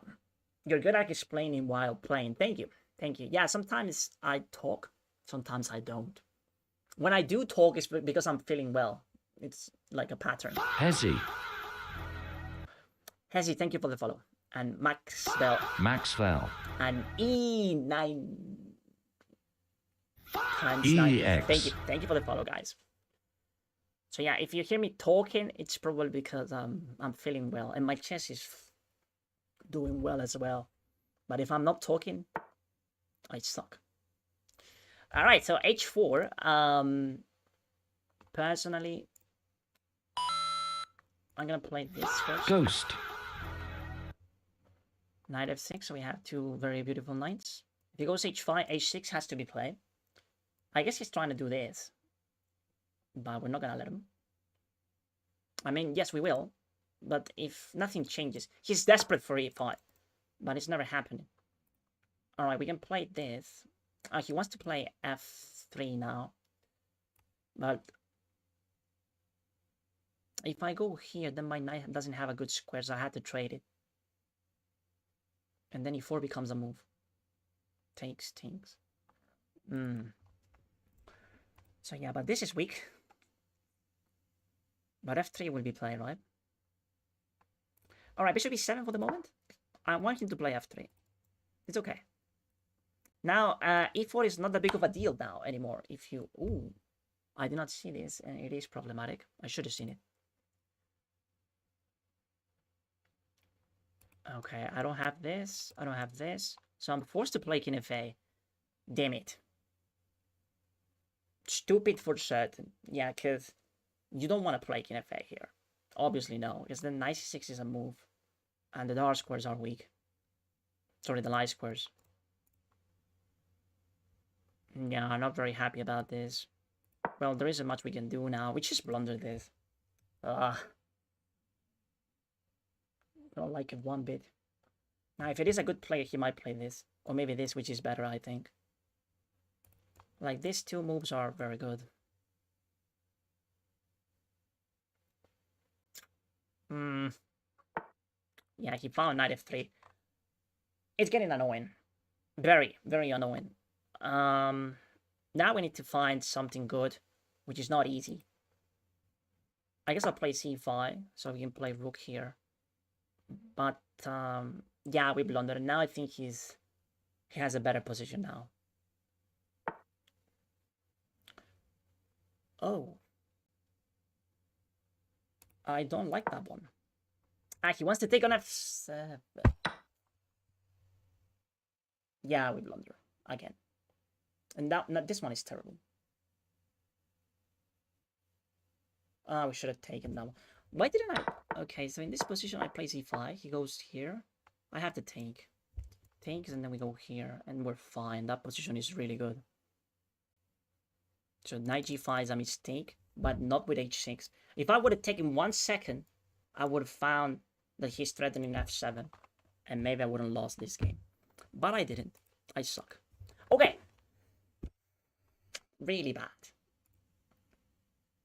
you're good at explaining while playing. Thank you. Thank you. Yeah, sometimes I talk, sometimes I don't. When I do talk, it's because I'm feeling well. It's like a pattern. Hezi. Hezi, thank you for the follow. And Maxwell. Maxwell. And E9 times EX. 9. Thank you for the follow, guys. So yeah, if you hear me talking, it's probably because I'm feeling well. And my chest is doing well as well. But if I'm not talking, I suck. All right, so h4. Personally, I'm gonna play this first. Ghost. Knight f6. So we have two very beautiful knights. If he goes h5, h6 has to be played. I guess he's trying to do this, but we're not gonna let him. I mean, yes, we will, but if nothing changes, he's desperate for e5, but it's never happening. All right, we can play this. He wants to play f3 now. But if I go here, then my knight doesn't have a good square, so I had to trade it. And then e4 becomes a move. Takes. So yeah, but this is weak. But f3 will be played, right? All right, bishop e7 for the moment. I want him to play f3. It's okay. Now, e4 is not that big of a deal now anymore. If you... Ooh, I did not see this, and it is problematic. I should have seen it. Okay, I don't have this. I don't have this. So I'm forced to play king fa. Damn it. Stupid for certain. Yeah, because you don't want to play king fa here. Obviously, no. Because then knight c6 is a move. And the dark squares are weak. Sorry, the light squares. Yeah, I'm not very happy about this. Well, there isn't much we can do now. We just blunder this. I don't like it one bit. Now, if it is a good player, he might play this. Or maybe this, which is better, I think. Like, these two moves are very good. Yeah, he found knight f3. It's getting annoying. Very, very annoying. Now we need to find something good, which is not easy. I guess I'll play c5, so we can play rook here. But, yeah, we blundered. Now I think he has a better position now. Oh. I don't like that one. He wants to take on f7. Yeah, we blunder. Again. And this one is terrible. We should have taken that one. Why didn't I? Okay, so in this position I play c5. He goes here. I have to take. Takes, and then we go here. And we're fine. That position is really good. So knight g5 is a mistake, but not with h6. If I would have taken 1 second, I would have found that he's threatening f7. and maybe I wouldn't lost this game. But I didn't. I suck. Okay. Really bad.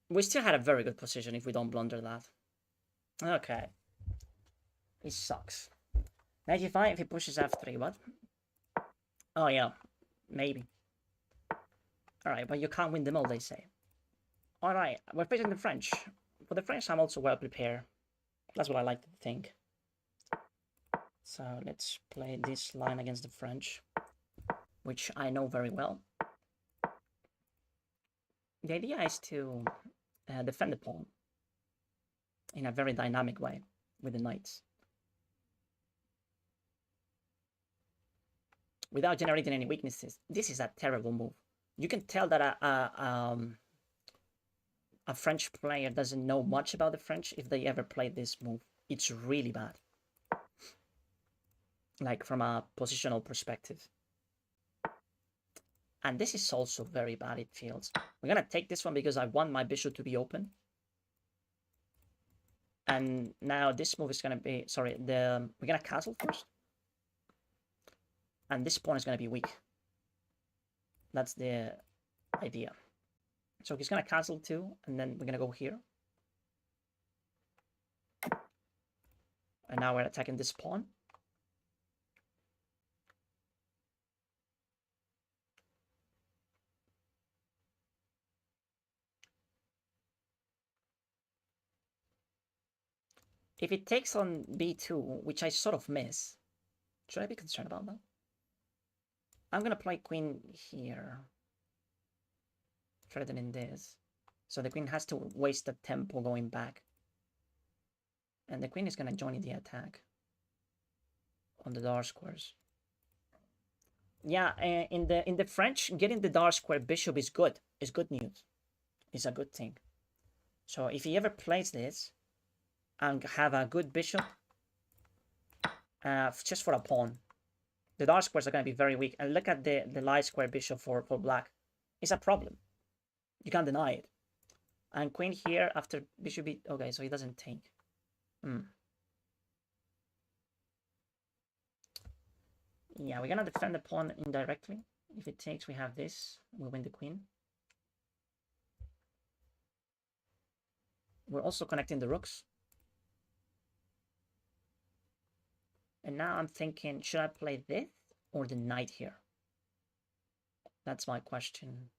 We still had a very good position if we don't blunder that. Okay. It sucks. 95, he pushes f3, what? Oh yeah, maybe. Alright, but you can't win them all, they say. Alright, we're facing the French. For the French, I'm also well prepared. That's what I like to think. So let's play this line against the French, which I know very well. The idea is to defend the pawn in a very dynamic way with the knights, without generating any weaknesses. This is a terrible move. You can tell that a French player doesn't know much about the French if they ever play this move. It's really bad. Like from a positional perspective. And this is also very bad, it feels. We're gonna take this one because I want my bishop to be open. And now this move is gonna be, sorry, we're gonna castle first. And this pawn is gonna be weak. That's the idea. So he's gonna castle too, and then we're gonna go here. And now we're attacking this pawn. If it takes on b2, which I sort of miss, should I be concerned about that? I'm gonna play queen here, threatening this. So the queen has to waste the tempo going back. And the queen is gonna join in the attack on the dark squares. Yeah, in the French, getting the dark square bishop is good. It's good news. It's a good thing. So if he ever plays this and have a good bishop, just for a pawn, the dark squares are going to be very weak. And look at the light square bishop for black. It's a problem. You can't deny it. And queen here after bishop b. Okay, so he doesn't take. Yeah, we're going to defend the pawn indirectly. If it takes, we have this. We win the queen. We're also connecting the rooks. And now I'm thinking, should I play this or the knight here? That's my question.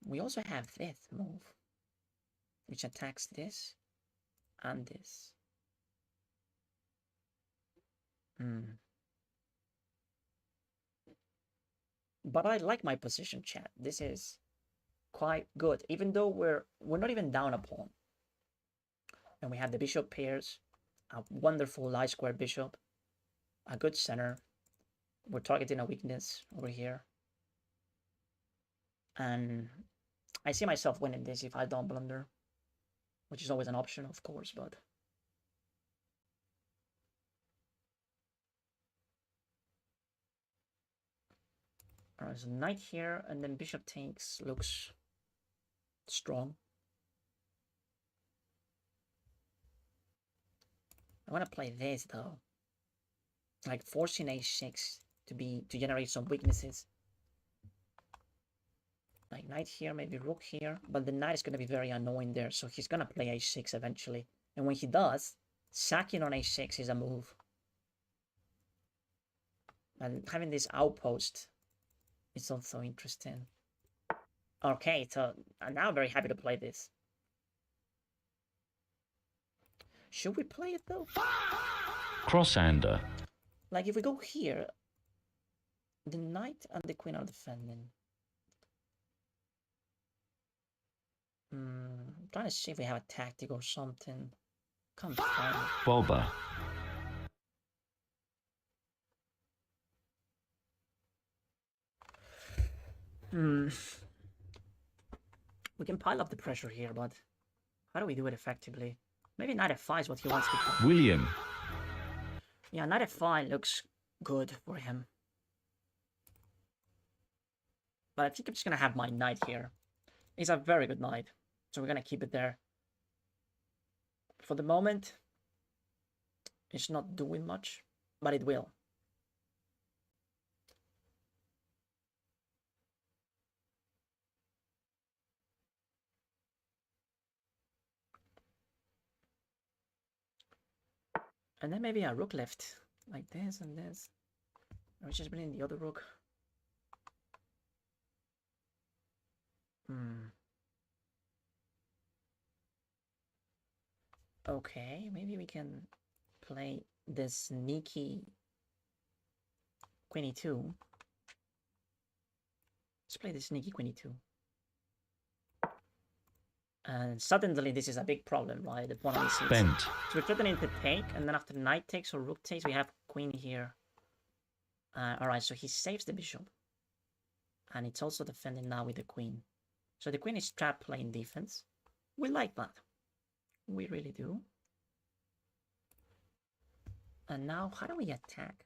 We also have this move, which attacks this and this. But I like my position, chat. This is quite good, even though we're not even down a pawn. And we have the bishop pairs, a wonderful light square bishop, a good center. We're targeting a weakness over here. And I see myself winning this if I don't blunder, which is always an option, of course, but alright, so knight here, and then bishop takes looks strong. I want to play this though, like forcing h6 to generate some weaknesses. Like knight here, maybe rook here, but the knight is going to be very annoying there, so he's going to play h6 eventually. And when he does, sacking on h6 is a move. And having this outpost is also interesting. Okay, so I'm now very happy to play this. Should we play it though? Crossander. Like if we go here, the knight and the queen are defending. I'm trying to see if we have a tactic or something. Can't find it. Bobber. We can pile up the pressure here, but how do we do it effectively? Maybe knight f5 is what he wants to play. William. Yeah, knight f5 looks good for him. But I think I'm just gonna have my knight here. He's a very good knight, so we're gonna keep it there. For the moment, it's not doing much, but it will. And then maybe a rook left, like this and this. I was just bringing the other rook. Okay, maybe we can play this sneaky queen e2. Let's play the sneaky queen e2. And suddenly this is a big problem, right? The pawn on e6. Bent. So we're threatening to take, and then after knight takes or rook takes, we have queen here. Alright, so he saves the bishop. And it's also defending now with the queen. So the queen is trapped playing defense. We like that. We really do. And now, how do we attack?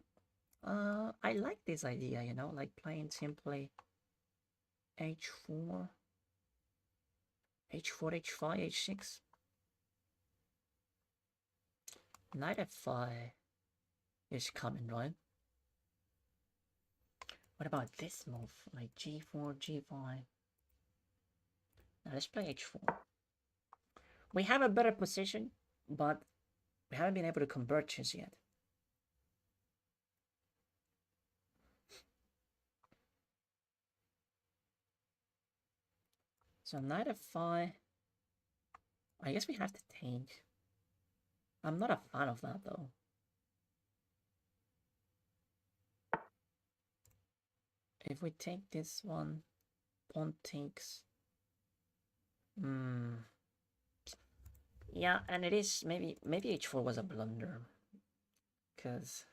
I like this idea, you know, like playing simply h4, h4, h5, h6. Knight f5 is coming, right? What about this move? Like g4, g5. Now let's play h4. We have a better position, but we haven't been able to convert just yet. So knight f5. I guess we have to take. I'm not a fan of that though. If we take this one, pawn takes. Yeah, and it is maybe h4 was a blunder, because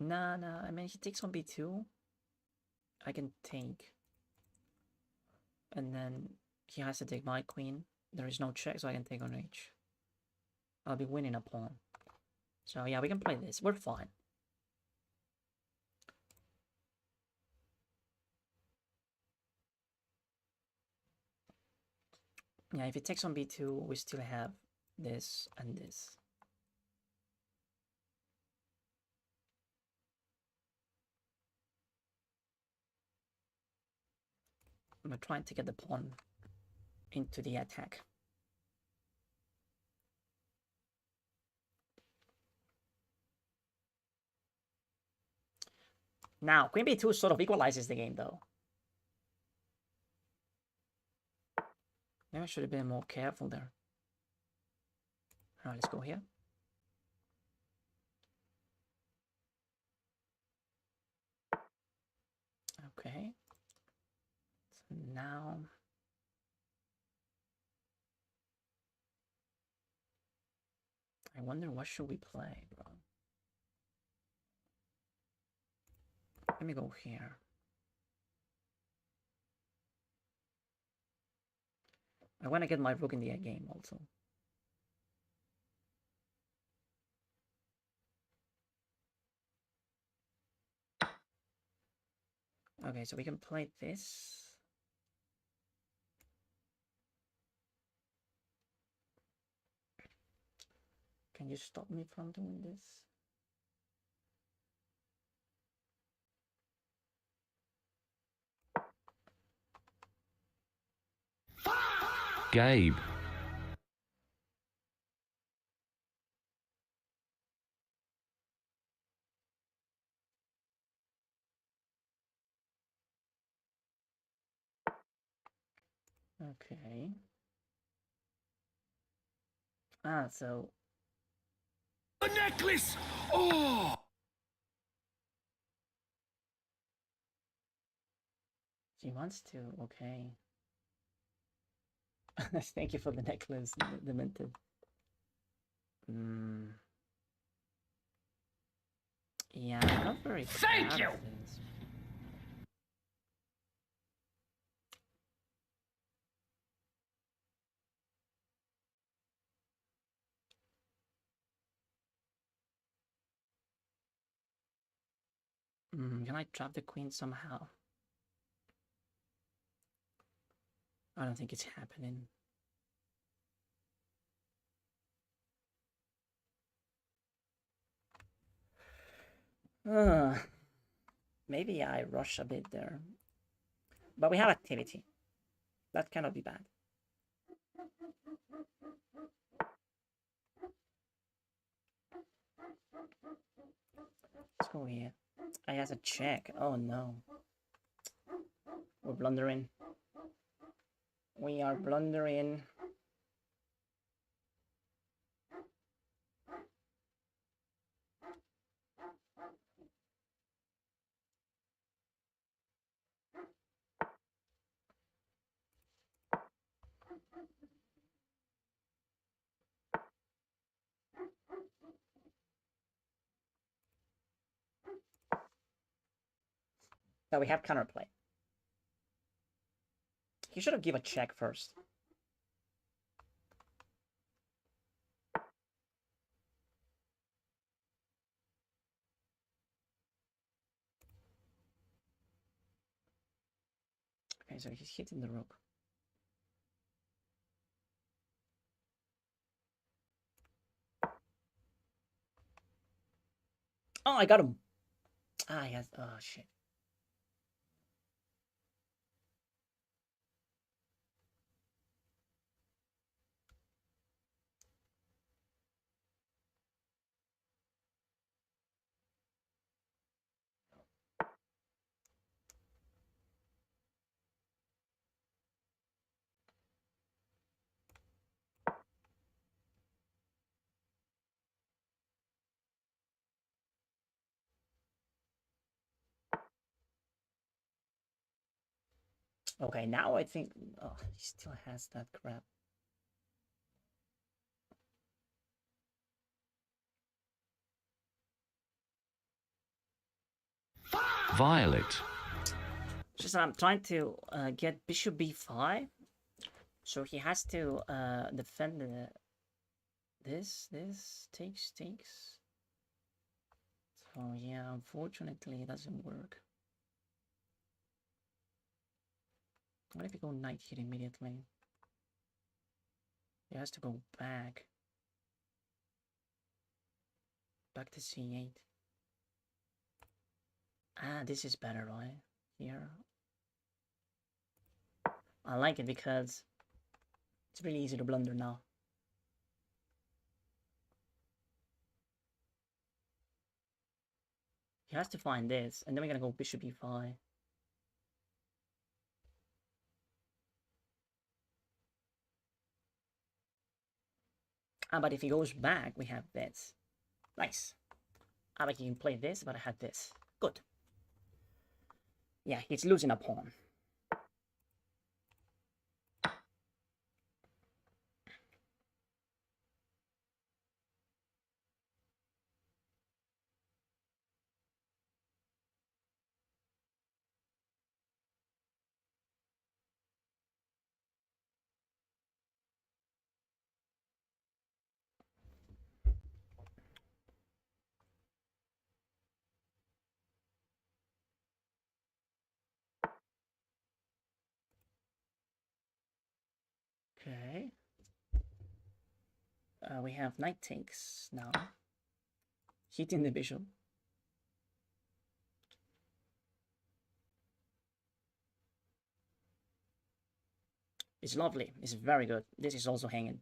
no, I mean he takes on b2. I can take, and then he has to take my queen. There is no check, so I can take on h. I'll be winning a pawn. So yeah, we can play this. We're fine. Yeah, if it takes on b2, we still have this and this. I'm trying to get the pawn into the attack. Now, queen b2 sort of equalizes the game, though. Maybe I should have been more careful there. Alright, let's go here. Okay. So now... I wonder what should we play, bro? Let me go here. I want to get my rook in the game also. Okay, so we can play this. Can you stop me from doing this? Gabe. Okay. Ah, so... The necklace! Oh! She wants to, okay. Thank you for the necklace, Demented. Yeah, I'm not very Thank proud you! of this. Can I trap the queen somehow? I don't think it's happening. Maybe I rush a bit there. But we have activity. That cannot be bad. Let's go here. I has a check. Oh no. We're blundering. We are blundering. But we have counterplay. He should have given a check first. Okay, so he's hitting the rook. Oh, I got him. Ah, yes. Oh, shit. Okay, now I think... Oh, he still has that crap. Violet. Just I'm trying to get bishop b5. So he has to defend this takes. So yeah, unfortunately it doesn't work. What if you go knight here immediately? He has to go back. Back to c8. Ah, this is better, right? Here. I like it because it's really easy to blunder now. He has to find this, and then we're gonna go bishop e5. Ah, but if he goes back, we have this. Nice. Ah, but he can play this, but I had this. Good. Yeah, he's losing a pawn. Okay. We have knight takes now. Hitting the bishop. It's lovely. It's very good. This is also hanging.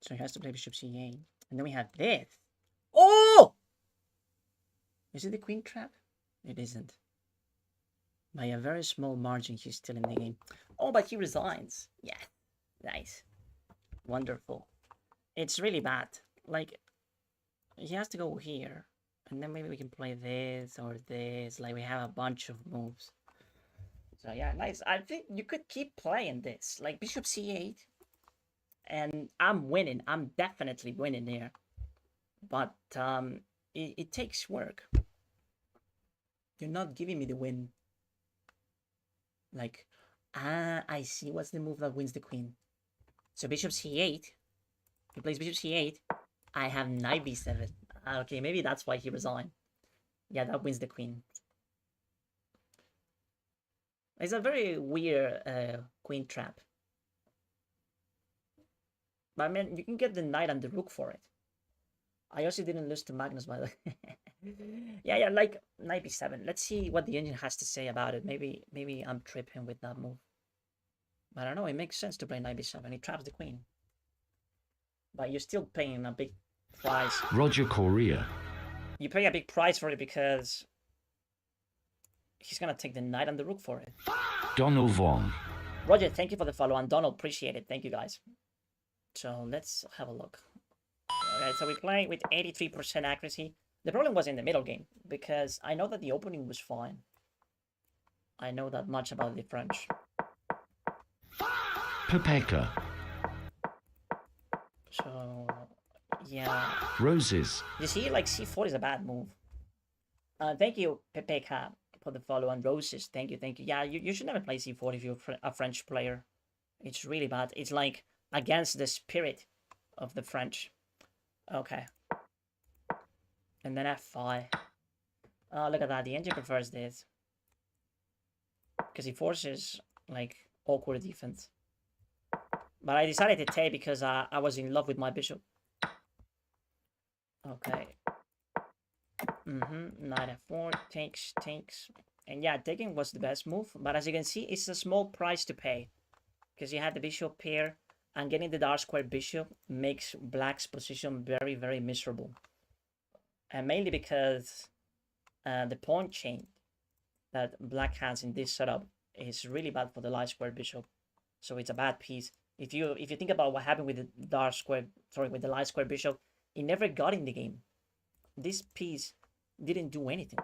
So he has to play bishop c8. And then we have this. Oh! Is it the queen trap? It isn't. By a very small margin, he's still in the game. Oh, but he resigns. Yeah. Nice. Wonderful. It's really bad. Like, he has to go here. And then maybe we can play this or this. Like, we have a bunch of moves. So, yeah, nice. I think you could keep playing this. Like, bishop c8. And I'm winning. I'm definitely winning here. But it takes work. You're not giving me the win. Like, Ah, I see. What's the move that wins the queen? So bishop c8. He plays bishop c8. I have knight b7. Okay, maybe that's why he resigned. Yeah, that wins the queen. It's a very weird queen trap. But I mean, you can get the knight and the rook for it. I also didn't lose to Magnus, by the way. yeah, like knight b7. Let's see what the engine has to say about it. Maybe I'm tripping with that move. I don't know, it makes sense to play knight b7. It traps the queen. But you're still paying a big price. Roger Correa. You pay a big price for it because he's gonna take the knight and the rook for it. Donald Vaughn. Roger, thank you for the follow, and Donald, appreciate it. Thank you, guys. So let's have a look. Alright, so we play with 83% accuracy. The problem was in the middle game, because I know that the opening was fine. I know that much about the French. Pepeka. So, yeah. Roses. You see, like, c4 is a bad move. Thank you, Pepeka, for the follow, and Roses, thank you. Yeah, you should never play c4 if you're a French player. It's really bad. It's, like, against the spirit of the French. Okay. And then f5. Oh, look at that. The engine prefers this. Because he forces, like, awkward defense. But I decided to take because I was in love with my bishop. Okay. Knight f4. Takes. And yeah, taking was the best move. But as you can see, it's a small price to pay. Because you had the bishop pair. And getting the dark square bishop makes black's position very, very miserable. And mainly because the pawn chain that black has in this setup is really bad for the light square bishop. So it's a bad piece. If you think about what happened with the with the light square bishop, it never got in the game. This piece didn't do anything.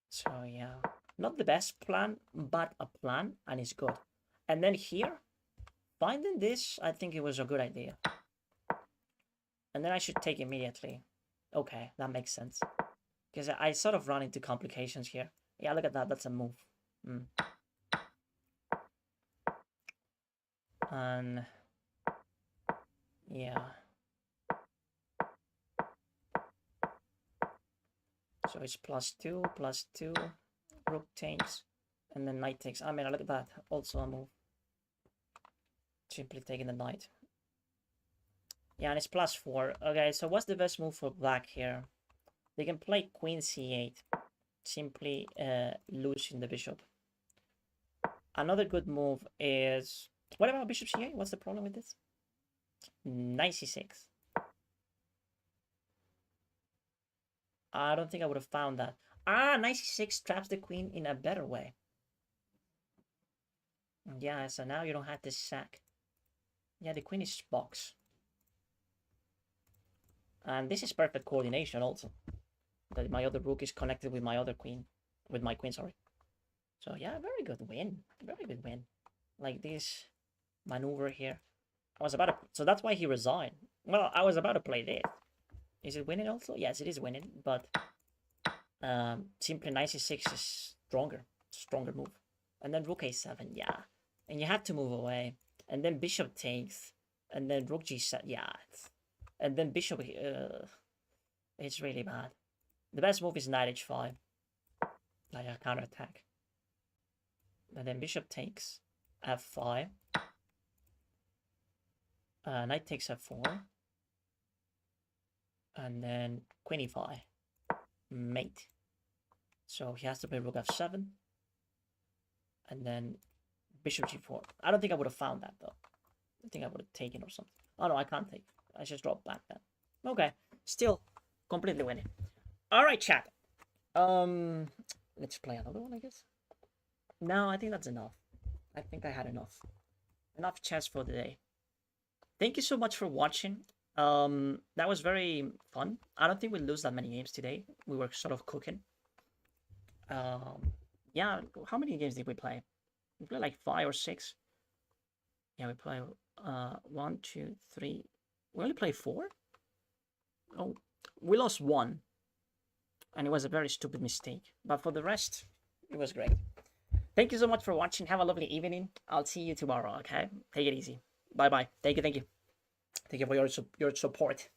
So yeah. Not the best plan, but a plan, and it's good. And then here, finding this, I think it was a good idea. And then I should take immediately. Okay, that makes sense. Because I sort of run into complications here. Yeah, look at that, that's a move. And yeah. So it's +2, rook takes, and then knight takes. I mean, look at that. Also a move. Simply taking the knight. Yeah, and it's +4. Okay, so what's the best move for black here? They can play queen c8. Simply losing the bishop. Another good move is... What about bishop c8? What's the problem with this? Knight c6. I don't think I would have found that. Ah, knight c6 traps the queen in a better way. Yeah, so now you don't have this sack. Yeah, the queen is box. And this is perfect coordination also. That my other rook is connected with my other queen. With my queen, sorry. So yeah, very good win. Very good win. Like this maneuver here. I was about to... So that's why he resigned. Well, I was about to play this. Is it winning also? Yes, it is winning, but simply knight c6 is stronger move. And then rook a7, yeah. And you have to move away. And then bishop takes, and then rook g7, yeah. And then bishop, it's really bad. The best move is knight h5, like a counterattack. And then bishop takes, f5. Knight takes f4. And then queen e5, mate. So he has to play rook f7. And then bishop g4. I don't think I would have found that though. I think I would have taken or something. Oh no, I can't take. I just dropped back then. Okay, still completely winning. All right, chat. Let's play another one, I guess. No, I think that's enough. I think I had enough. Enough chess for the day. Thank you so much for watching. That was very fun. I don't think we'll lose that many games today. We were sort of cooking. Yeah, how many games did we play? We played like 5 or 6. Yeah, we play 1, 2, 3. We only played 4? Oh, we lost 1. and it was a very stupid mistake. But for the rest, it was great. Thank you so much for watching. Have a lovely evening. I'll see you tomorrow, okay? Take it easy. Bye-bye. Thank you, thank you. Thank you for your support.